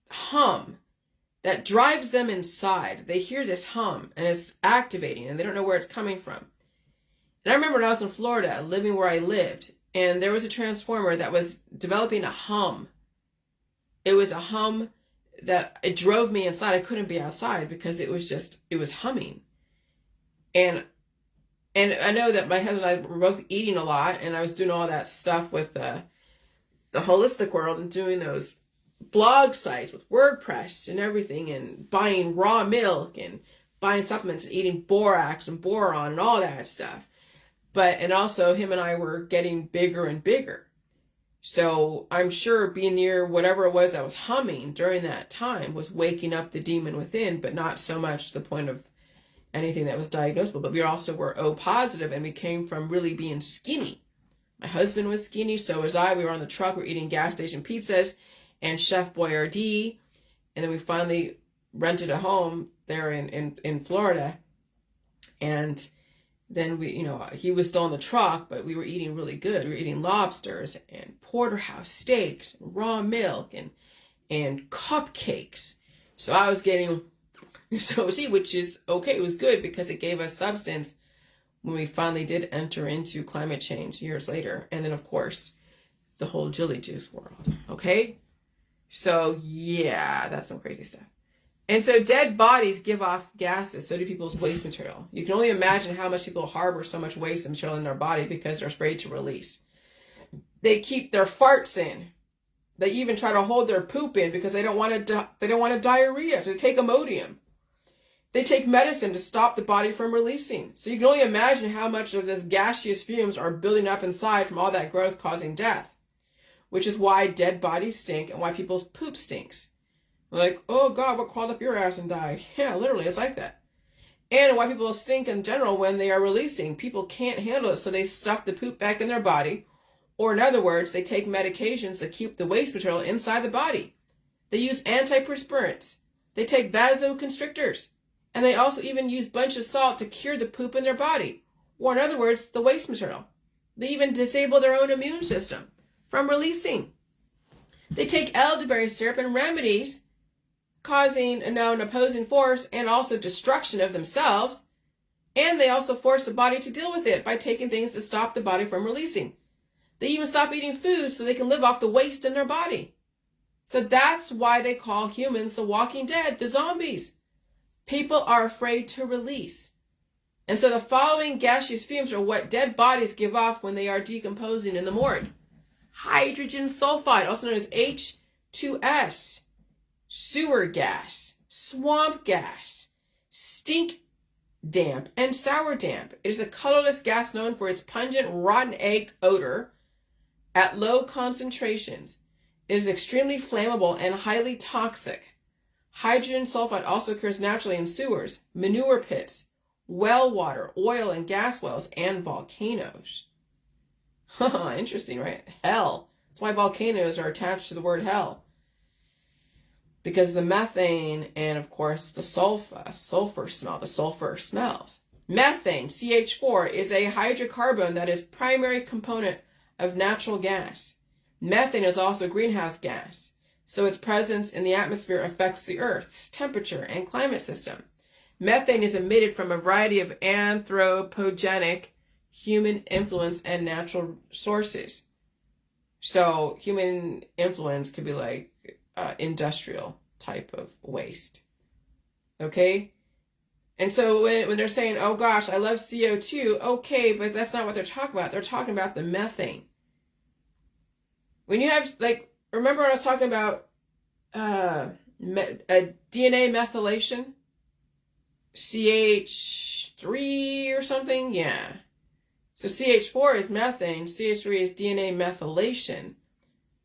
[SPEAKER 1] hum that drives them inside. They hear this hum and it's activating, and they don't know where it's coming from. And I remember when I was in Florida, living where I lived, and there was a transformer that was developing a hum. It was a hum that it drove me inside. I couldn't be outside because it was humming. And I know that my husband and I were both eating a lot, and I was doing all that stuff with the holistic world and doing those blog sites with WordPress and everything, and buying raw milk and buying supplements and eating borax and boron and all that stuff. And also him and I were getting bigger and bigger. So I'm sure being near whatever it was that was humming during that time was waking up the demon within, but not so much to the point of anything that was diagnosable. But we also were O positive, and we came from really being skinny. My husband was skinny, so was I. We were on the truck, we were eating gas station pizzas and Chef Boyardee. And then we finally rented a home there in Florida. And then he was still in the truck, but we were eating really good. We were eating lobsters and porterhouse steaks, and raw milk, and cupcakes. So I was getting, which is okay. It was good because it gave us substance when we finally did enter into climate change years later. And then, of course, the whole jelly juice world. Okay? So, yeah, that's some crazy stuff. And so dead bodies give off gases. So do people's waste material. You can only imagine how much people harbor so much waste material in their body because they're afraid to release. They keep their farts in. They even try to hold their poop in because they don't want a diarrhea. So they take Imodium. They take medicine to stop the body from releasing. So you can only imagine how much of this gaseous fumes are building up inside from all that growth causing death. Which is why dead bodies stink and why people's poop stinks. Like, oh God, what crawled up your ass and died? Yeah, literally, it's like that. And why people stink in general when they are releasing. People can't handle it, so they stuff the poop back in their body. Or in other words, they take medications to keep the waste material inside the body. They use antiperspirants. They take vasoconstrictors. And they also even use bunch of salt to cure the poop in their body. Or in other words, the waste material. They even disable their own immune system from releasing. They take elderberry syrup and remedies, causing an opposing force and also destruction of themselves. And they also force the body to deal with it by taking things to stop the body from releasing. They even stop eating food so they can live off the waste in their body. So that's why they call humans the walking dead, the zombies. People are afraid to release. And so the following gaseous fumes are what dead bodies give off when they are decomposing in the morgue. Hydrogen sulfide, also known as H2S, sewer gas, swamp gas, stink damp, and sour damp. It is a colorless gas known for its pungent rotten egg odor at low concentrations. It is extremely flammable and highly toxic. Hydrogen sulfide also occurs naturally in sewers, manure pits, well water, oil and gas wells, and volcanoes. Interesting, right? Hell. That's why volcanoes are attached to the word hell. Because the methane and, of course, the sulfur smells. Methane, CH4, is a hydrocarbon that is primary component of natural gas. Methane is also a greenhouse gas, so its presence in the atmosphere affects the Earth's temperature and climate system. Methane is emitted from a variety of anthropogenic, human influence, and natural sources. So human influence could be like industrial type of waste. Okay? And so when they're saying, oh gosh, I love CO2, okay, but that's not what they're talking about. They're talking about the methane. When you have, like, remember I was talking about DNA methylation? CH3 or something? Yeah. So CH4 is methane, CH3 is DNA methylation.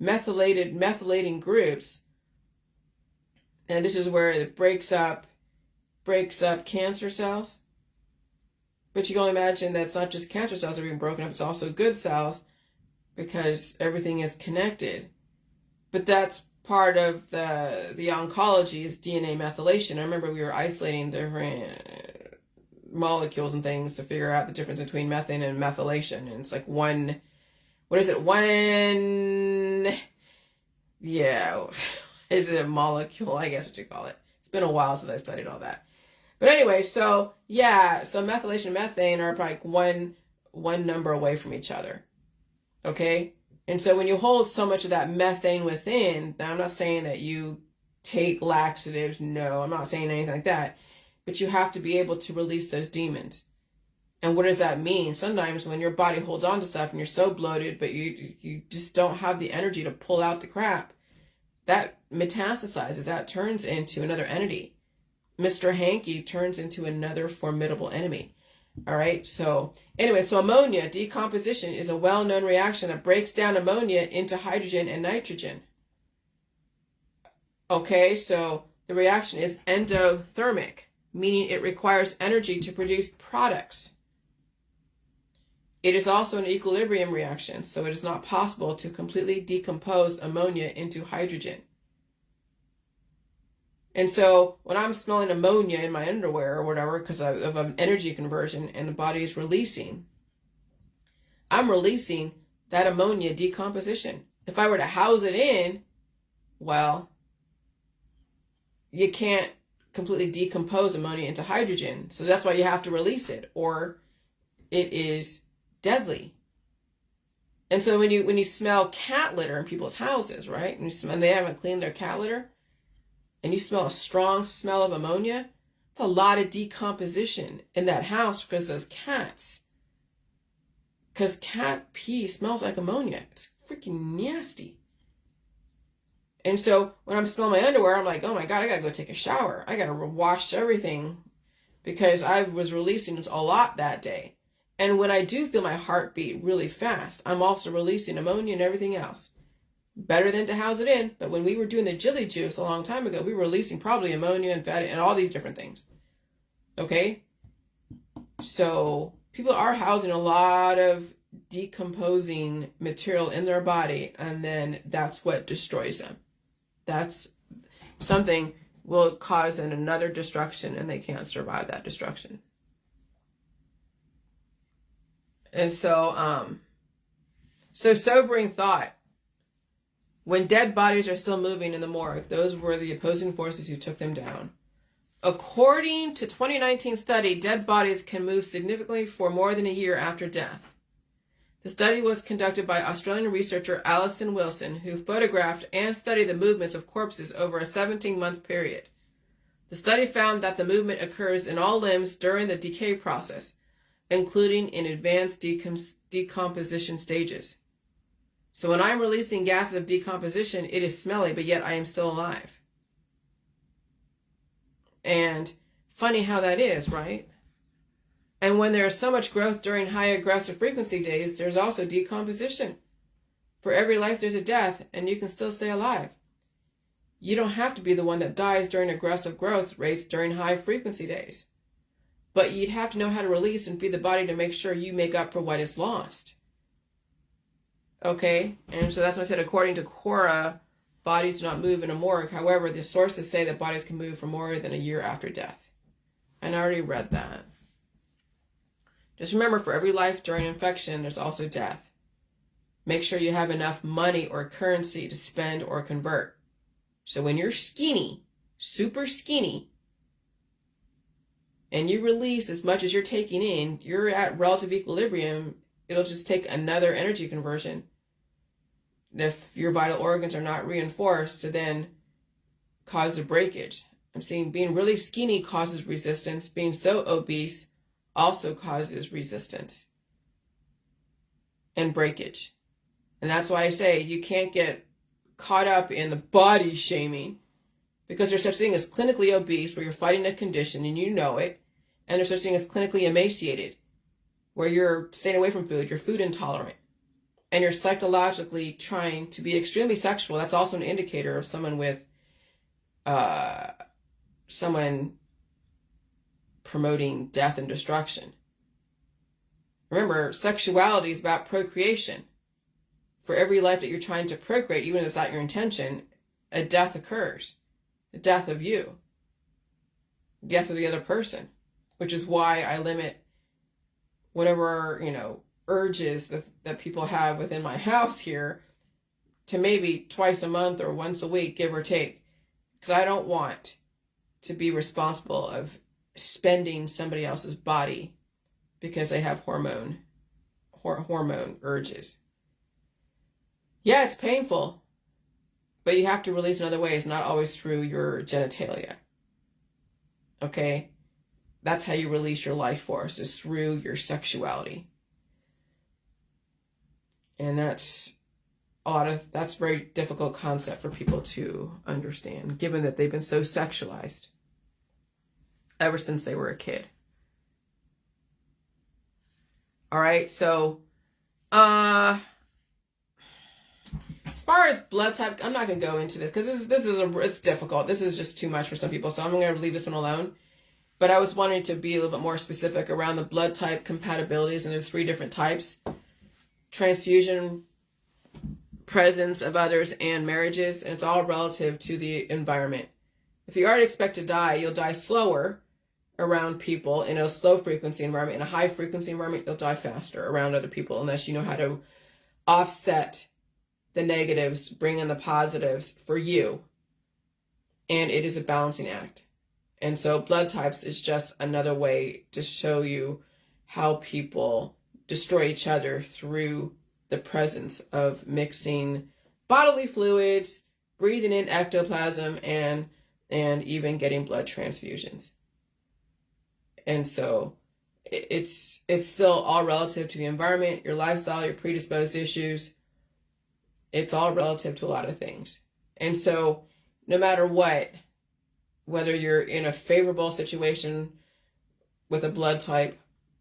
[SPEAKER 1] Methylating groups. And this is where it breaks up cancer cells. But you can only imagine that it's not just cancer cells that are being broken up, it's also good cells because everything is connected. But that's part of the oncology is DNA methylation. I remember we were isolating different molecules and things to figure out the difference between methane and methylation. And it's like is it a molecule? I guess what you call it. It's been a while since I studied all that. But anyway, so methylation and methane are like one number away from each other. Okay? And so when you hold so much of that methane within, now I'm not saying that you take laxatives, no, I'm not saying anything like that, but you have to be able to release those demons. And what does that mean? Sometimes when your body holds on to stuff and you're so bloated, but you just don't have the energy to pull out the crap, that metastasizes, that turns into another entity. Mr. Hanky turns into another formidable enemy. All right. So anyway, so ammonia decomposition is a well-known reaction that breaks down ammonia into hydrogen and nitrogen. Okay. So the reaction is endothermic, meaning it requires energy to produce products. It is also an equilibrium reaction, so it is not possible to completely decompose ammonia into hydrogen. And so when I'm smelling ammonia in my underwear or whatever, because of an energy conversion and the body is releasing, I'm releasing that ammonia decomposition. If I were to house it in, well, you can't completely decompose ammonia into hydrogen. So that's why you have to release it, or it is deadly. And so when you smell cat litter in people's houses, right, and they haven't cleaned their cat litter, and you smell a strong smell of ammonia, it's a lot of decomposition in that house because cat pee smells like ammonia. It's freaking nasty. And so when I'm smelling my underwear, I'm like, oh my God, I gotta go take a shower. I gotta wash everything because I was releasing a lot that day. And when I do feel my heart beat really fast, I'm also releasing ammonia and everything else. Better than to house it in, but when we were doing the Jilly Juice a long time ago, we were releasing probably ammonia and fatty and all these different things. Okay? So people are housing a lot of decomposing material in their body, and then that's what destroys them. That's something will cause another destruction, and they can't survive that destruction. And so, sobering thought. When dead bodies are still moving in the morgue, those were the opposing forces who took them down. According to 2019 study, dead bodies can move significantly for more than a year after death. The study was conducted by Australian researcher Alison Wilson, who photographed and studied the movements of corpses over a 17-month period. The study found that the movement occurs in all limbs during the decay process, including in advanced decomposition stages. So when I'm releasing gases of decomposition, it is smelly, but yet I am still alive. And funny how that is, right? And when there is so much growth during high aggressive frequency days, there's also decomposition. For every life, there's a death, and you can still stay alive. You don't have to be the one that dies during aggressive growth rates during high frequency days. But you'd have to know how to release and feed the body to make sure you make up for what is lost. Okay, and so that's what I said, according to Quora, bodies do not move in a morgue. However, the sources say that bodies can move for more than a year after death. And I already read that. Just remember, for every life during infection, there's also death. Make sure you have enough money or currency to spend or convert. So when you're skinny, super skinny, and you release as much as you're taking in, you're at relative equilibrium. It'll just take another energy conversion. If your vital organs are not reinforced, to then cause a breakage. I'm seeing being really skinny causes resistance. Being so obese also causes resistance and breakage. And that's why I say you can't get caught up in the body shaming, because there's such thing as clinically obese, where you're fighting a condition and you know it, and there's such thing as clinically emaciated, where you're staying away from food, you're food intolerant, and you're psychologically trying to be extremely sexual. That's also an indicator of someone with someone promoting death and destruction. Remember, sexuality is about procreation. For every life that you're trying to procreate, even if it's not your intention, a death occurs. The death of you. Death of the other person. Which is why I limit whatever, urges that people have within my house here to maybe twice a month or once a week, give or take. Because I don't want to be responsible of spending somebody else's body because they have hormone urges. Yeah, it's painful, but you have to release in other ways, not always through your genitalia. Okay? That's how you release your life force, is through your sexuality. And that's a very difficult concept for people to understand, given that they've been so sexualized ever since they were a kid. All right, so as far as blood type, I'm not going to go into this because it's difficult. This is just too much for some people, so I'm going to leave this one alone. But I was wanting to be a little bit more specific around the blood type compatibilities, and there's 3 different types: transfusion, presence of others, and marriages. And it's all relative to the environment. If you already expect to die, you'll die slower around people in a slow frequency environment. In a high frequency environment, you'll die faster around other people unless you know how to offset the negatives, bring in the positives for you. And it is a balancing act. And so blood types is just another way to show you how people destroy each other through the presence of mixing bodily fluids, breathing in ectoplasm, and even getting blood transfusions. And so it's still all relative to the environment, your lifestyle, your predisposed issues. It's all relative to a lot of things. And so no matter what, whether you're in a favorable situation with a blood type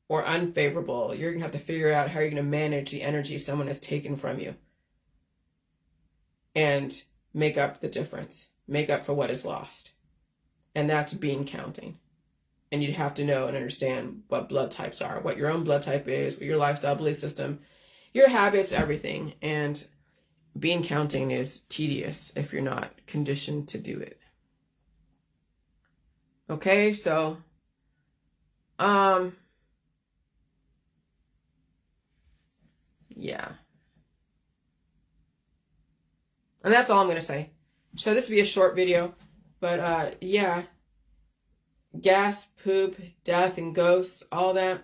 [SPEAKER 1] or unfavorable, you're going to have to figure out how you're going to manage the energy someone has taken from you and make up the difference, make up for what is lost. And that's bean counting. And you'd have to know and understand what blood types are, what your own blood type is, what your lifestyle, belief system, your habits, everything. And bean counting is tedious if you're not conditioned to do it. Okay, so yeah. And that's all I'm going to say. So this will be a short video, but yeah, gas, poop, death, and ghosts, all that,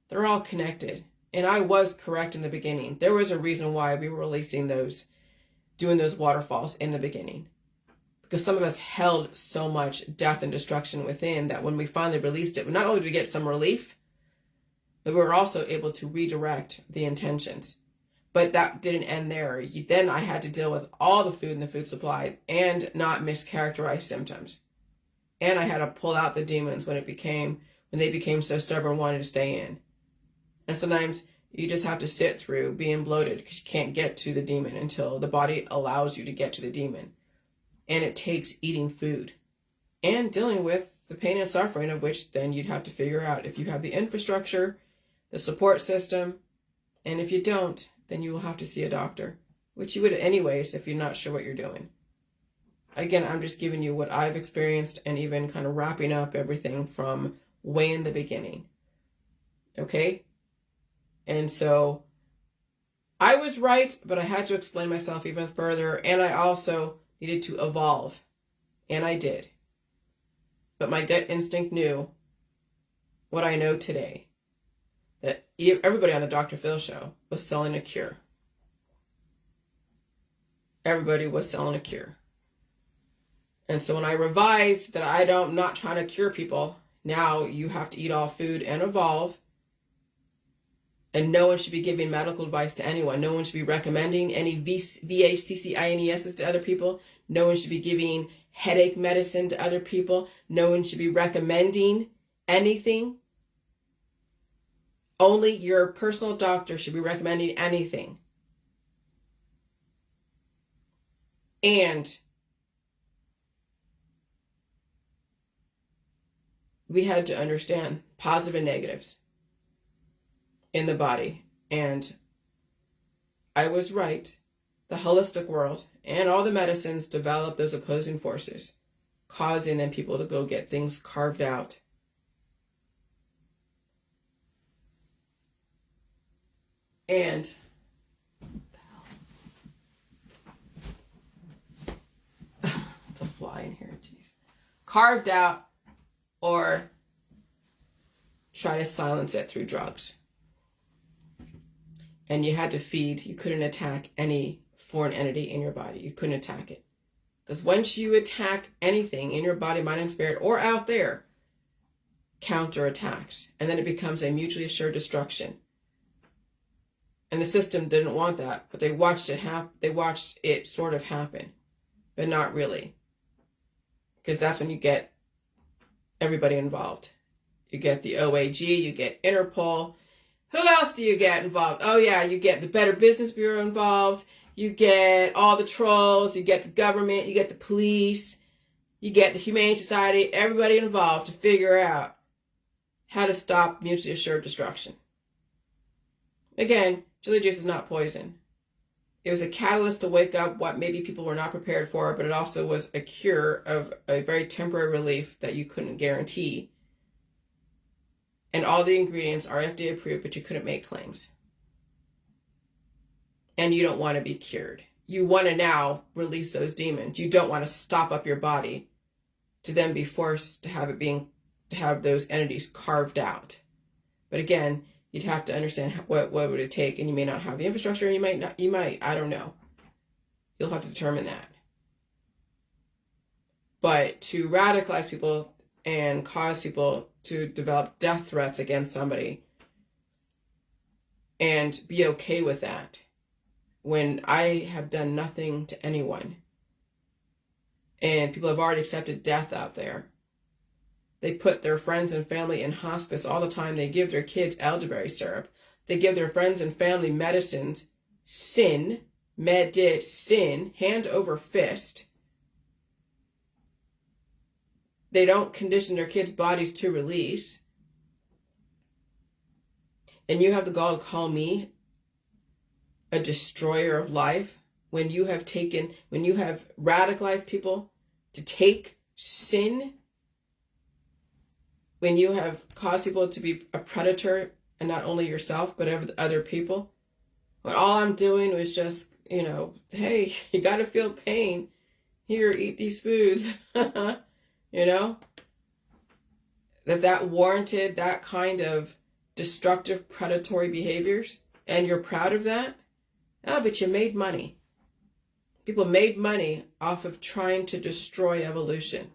[SPEAKER 1] they're all connected. And I was correct in the beginning. There was a reason why we were releasing those, doing those waterfalls in the beginning. Because some of us held so much death and destruction within that when we finally released it, not only did we get some relief, but we were also able to redirect the intentions. But that didn't end there. Then I had to deal with all the food in the food supply and not mischaracterize symptoms. And I had to pull out the demons when they became so stubborn, wanted to stay in. And sometimes you just have to sit through being bloated because you can't get to the demon until the body allows you to get to the demon. And it takes eating food and dealing with the pain and suffering of which then you'd have to figure out if you have the infrastructure, the support system, and if you don't, then you will have to see a doctor, which you would anyways if you're not sure what you're doing. Again, I'm just giving you what I've experienced and even kind of wrapping up everything from way in the beginning. Okay? And so I was right, but I had to explain myself even further, and I also needed to evolve, and I did. But my gut instinct knew what I know today, that everybody on the Dr. Phil show was selling a cure. Everybody was selling a cure. And so when I revised that I'm not trying to cure people, now you have to eat all food and evolve. And no one should be giving medical advice to anyone. No one should be recommending any VACCINESs to other people. No one should be giving headache medicine to other people. No one should be recommending anything. Only your personal doctor should be recommending anything. And we had to understand positive and negatives in the body. And I was right. The holistic world and all the medicines develop those opposing forces, causing then people to go get things carved out. And it's a fly in here, jeez. Carved out or try to silence it through drugs. And you had to feed, you couldn't attack any foreign entity in your body. You couldn't attack it. Because once you attack anything in your body, mind, and spirit, or out there, counterattacks. And then it becomes a mutually assured destruction. And the system didn't want that, but they watched it sort of happen, but not really. Because that's when you get everybody involved. You get the OAG, you get Interpol. Who else do you get involved? Oh yeah, you get the Better Business Bureau involved. You get all the trolls. You get the government. You get the police. You get the Humane Society. Everybody involved to figure out how to stop mutually assured destruction. Again, chili juice is not poison. It was a catalyst to wake up what maybe people were not prepared for, but it also was a cure of a very temporary relief that you couldn't guarantee. And all the ingredients are FDA approved, but you couldn't make claims. And you don't want to be cured. You want to now release those demons. You don't want to stop up your body to then be forced to have those entities carved out. But again, you'd have to understand what would it take, and you may not have the infrastructure, and you might, I don't know. You'll have to determine that. But to radicalize people and cause people to develop death threats against somebody and be okay with that when I have done nothing to anyone and people have already accepted death out there. They put their friends and family in hospice all the time. They give their kids elderberry syrup. They give their friends and family medicines, sin, hand over fist. They don't condition their kids' bodies to release. And you have the gall to call me a destroyer of life when you have radicalized people to take sin, when you have caused people to be a predator, and not only yourself, but other people. When all I'm doing was just, hey, you got to feel pain. Here, eat these foods. That warranted that kind of destructive, predatory behaviors, and you're proud of that? Oh, but you made money. People made money off of trying to destroy evolution,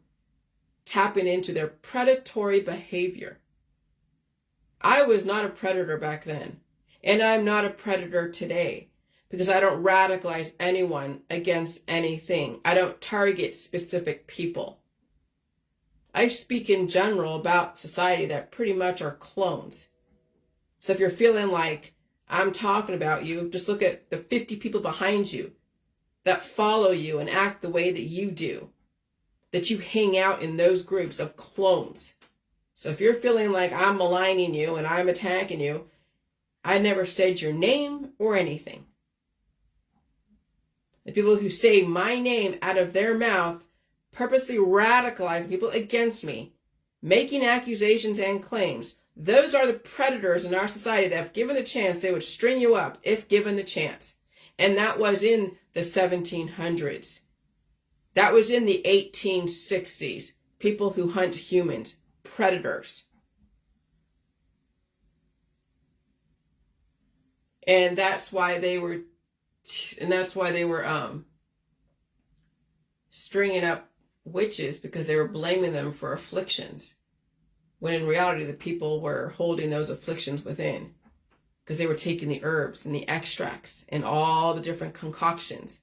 [SPEAKER 1] tapping into their predatory behavior. I was not a predator back then, and I'm not a predator today because I don't radicalize anyone against anything. I don't target specific people. I speak in general about society that pretty much are clones. So if you're feeling like I'm talking about you, just look at the 50 people behind you that follow you and act the way that you do, that you hang out in those groups of clones. So if you're feeling like I'm maligning you and I'm attacking you, I never said your name or anything. The people who say my name out of their mouth purposely radicalizing people against me, making accusations and claims, those are the predators in our society that if given the chance, they would string you up if given the chance. And that was in the 1700s. That was in the 1860s. People who hunt humans, predators. And that's why they were stringing up witches, because they were blaming them for afflictions, when in reality the people were holding those afflictions within, because they were taking the herbs and the extracts and all the different concoctions.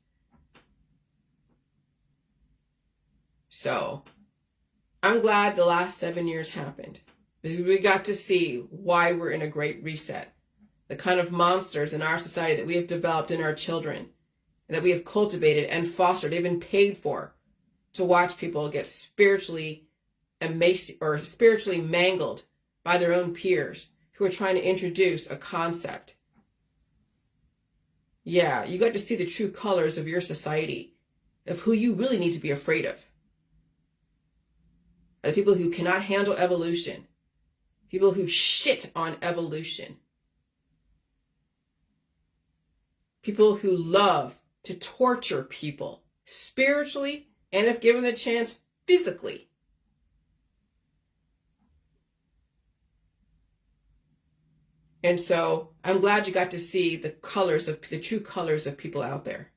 [SPEAKER 1] So I'm glad the last 7 years happened, because we got to see why we're in a great reset. The kind of monsters in our society that we have developed in our children, that we have cultivated and fostered, even paid for, to watch people get spiritually mangled by their own peers who are trying to introduce a concept. Yeah, you got to see the true colors of your society, of who you really need to be afraid of. Are the people who cannot handle evolution, people who shit on evolution, people who love to torture people spiritually and, if given the chance, physically. And so I'm glad you got to see the true colors of people out there.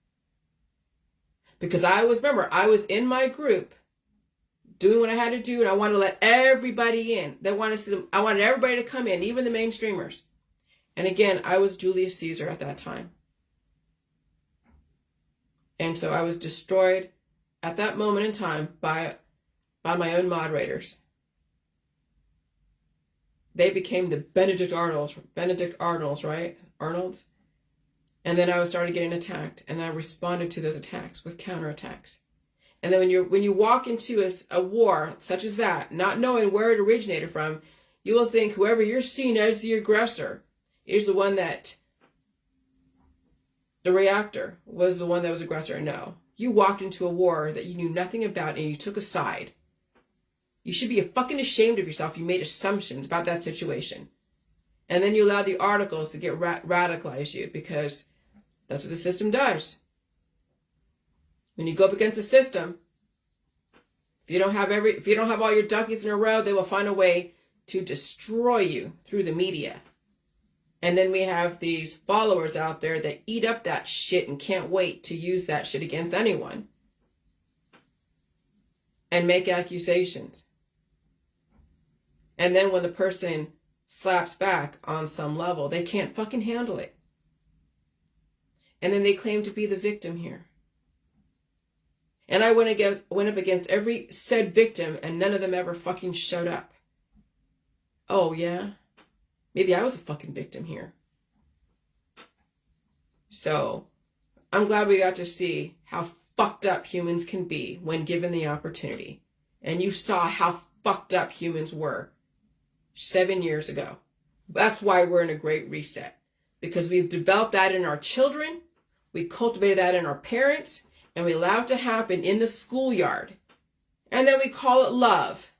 [SPEAKER 1] Because I was in my group doing what I had to do, and I wanted to let everybody in. I wanted everybody to come in, even the mainstreamers. And again, I was Julius Caesar at that time. And so I was destroyed at that moment in time by my own moderators. They became the Benedict Arnolds, right? Arnolds. And then I started getting attacked, and I responded to those attacks with counterattacks. And then when you walk into a war such as that, not knowing where it originated from, you will think whoever you're seen as the aggressor is the one that the reactor was the one that was aggressor. No. You walked into a war that you knew nothing about and you took a side. You should be fucking ashamed of yourself. You made assumptions about that situation. And then you allowed the articles to get radicalize you, because that's what the system does. When you go up against the system, if you don't have all your duckies in a row, they will find a way to destroy you through the media. And then we have these followers out there that eat up that shit and can't wait to use that shit against anyone. And make accusations. And then when the person slaps back on some level, they can't fucking handle it. And then they claim to be the victim here. And I went up against every said victim, and none of them ever fucking showed up. Oh, yeah? Maybe I was a fucking victim here. So, I'm glad we got to see how fucked up humans can be when given the opportunity. And you saw how fucked up humans were 7 years ago. That's why we're in a great reset. Because we've developed that in our children, we cultivated that in our parents, and we allow it to happen in the schoolyard. And then we call it love.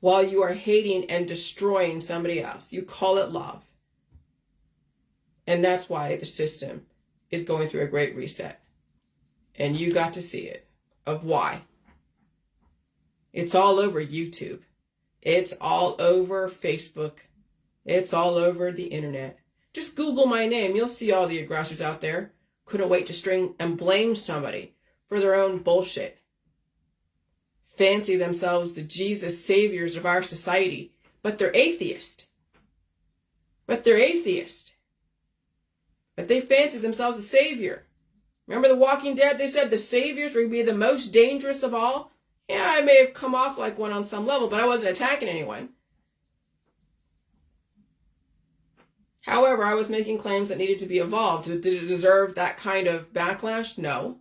[SPEAKER 1] While you are hating and destroying somebody else, you call it love. And that's why the system is going through a great reset. And you got to see it, of why. It's all over YouTube. It's all over Facebook. It's all over the internet. Just Google my name. You'll see all the aggressors out there. Couldn't wait to string and blame somebody for their own bullshit. Fancy themselves the Jesus saviors of our society, but they're atheist. But they fancy themselves a savior. Remember The Walking Dead? They said the saviors would be the most dangerous of all. Yeah, I may have come off like one on some level, but I wasn't attacking anyone. However, I was making claims that needed to be evolved. Did it deserve that kind of backlash? No.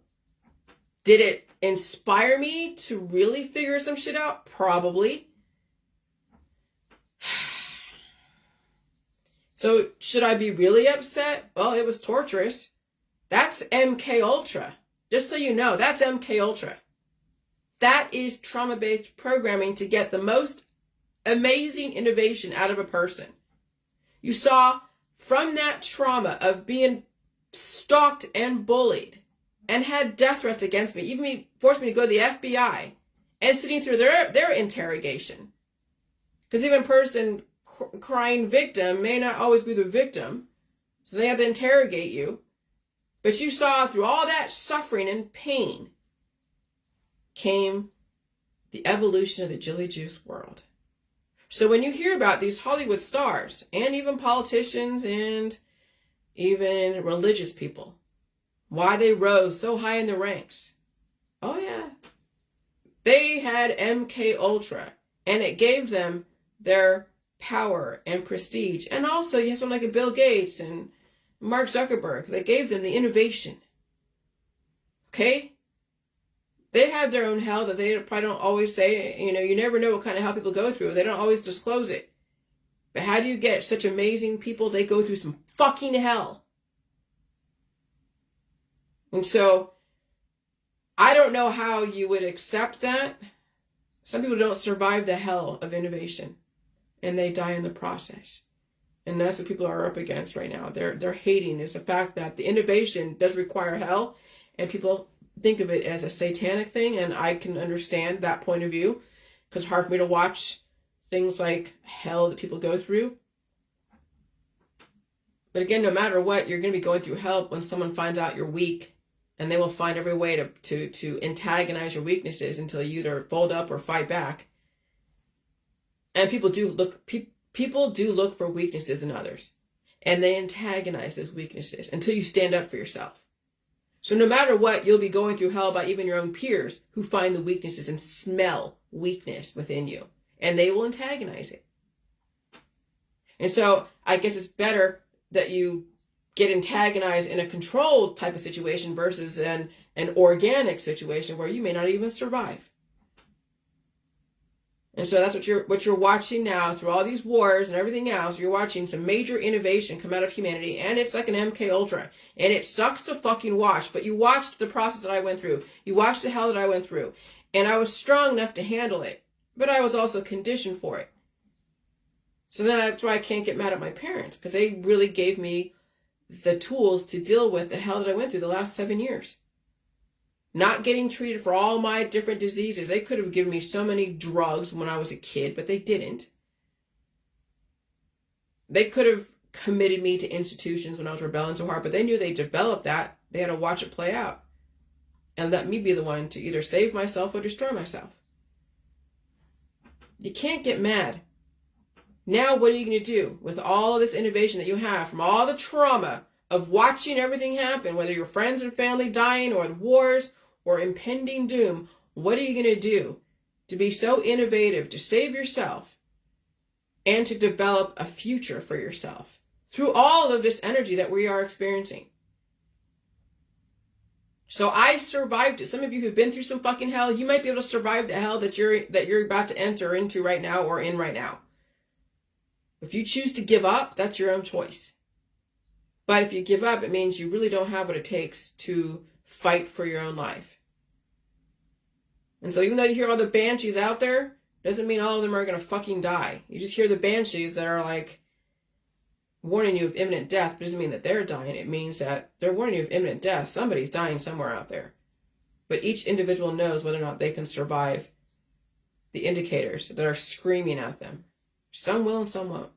[SPEAKER 1] Did it inspire me to really figure some shit out? Probably. So, should I be really upset? Well, it was torturous. That's MK Ultra. Just so you know, that's MK Ultra. That is trauma-based programming to get the most amazing innovation out of a person. You saw from that trauma of being stalked and bullied and had death threats against me, even forced me to go to the FBI and sitting through their interrogation. Because even a person crying victim may not always be the victim, so they have to interrogate you. But you saw through all that suffering and pain came the evolution of the Jilly Juice world. So when you hear about these Hollywood stars and even politicians and even religious people, why they rose so high in the ranks. Oh yeah. They had MK Ultra, and it gave them their power and prestige. And also you have someone like a Bill Gates and Mark Zuckerberg that gave them the innovation. Okay? They have their own hell that they probably don't always say. You know, you never know what kind of hell people go through. They don't always disclose it. But how do you get such amazing people? They go through some fucking hell. And so, I don't know how you would accept that. Some people don't survive the hell of innovation. And they die in the process. And that's what people are up against right now. They're hating is the fact that the innovation does require hell. And people think of it as a satanic thing, and I can understand that point of view because it's hard for me to watch things like hell that people go through. But again, no matter what, you're going to be going through hell when someone finds out you're weak, and they will find every way to antagonize your weaknesses until you either fold up or fight back. And people do look for weaknesses in others, and they antagonize those weaknesses until you stand up for yourself. So no matter what, you'll be going through hell by even your own peers who find the weaknesses and smell weakness within you. And they will antagonize it. And so I guess it's better that you get antagonized in a controlled type of situation versus an organic situation where you may not even survive. And so that's what you're watching now through all these wars and everything else. You're watching some major innovation come out of humanity, and it's like an MK Ultra. And it sucks to fucking watch, but you watched the process that I went through. You watched the hell that I went through. And I was strong enough to handle it, but I was also conditioned for it. So then that's why I can't get mad at my parents, because they really gave me the tools to deal with the hell that I went through the last 7 years. Not getting treated for all my different diseases. They could have given me so many drugs when I was a kid, but they didn't. They could have committed me to institutions when I was rebelling so hard, but they knew they developed that. They had to watch it play out and let me be the one to either save myself or destroy myself. You can't get mad. Now what are you going to do with all of this innovation that you have from all the trauma of watching everything happen, whether your friends and family dying or wars or impending doom? What are you going to do to be so innovative, to save yourself and to develop a future for yourself through all of this energy that we are experiencing? So I survived it. Some of you who've been through some fucking hell, you might be able to survive the hell that you're about to enter into right now or in right now. If you choose to give up, that's your own choice. But if you give up, it means you really don't have what it takes to fight for your own life. And so even though you hear all the banshees out there, doesn't mean all of them are going to fucking die. You just hear the banshees that are like warning you of imminent death, but it doesn't mean that they're dying. It means that they're warning you of imminent death. Somebody's dying somewhere out there. But each individual knows whether or not they can survive the indicators that are screaming at them. Some will and some won't.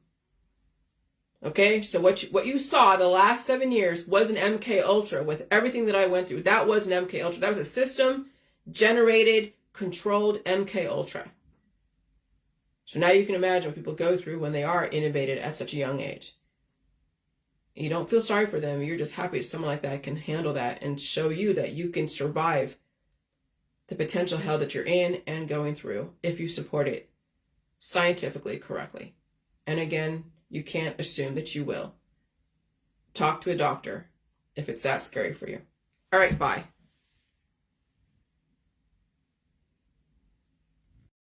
[SPEAKER 1] Okay, so what you saw the last 7 years was an MK Ultra with everything that I went through. That was an MK Ultra. That was a system-generated, controlled MK Ultra. So now you can imagine what people go through when they are innovated at such a young age. You don't feel sorry for them. You're just happy someone like that can handle that and show you that you can survive the potential hell that you're in and going through if you support it scientifically correctly. And again, you can't assume that you will. Talk to a doctor if it's that scary for you. All right, bye.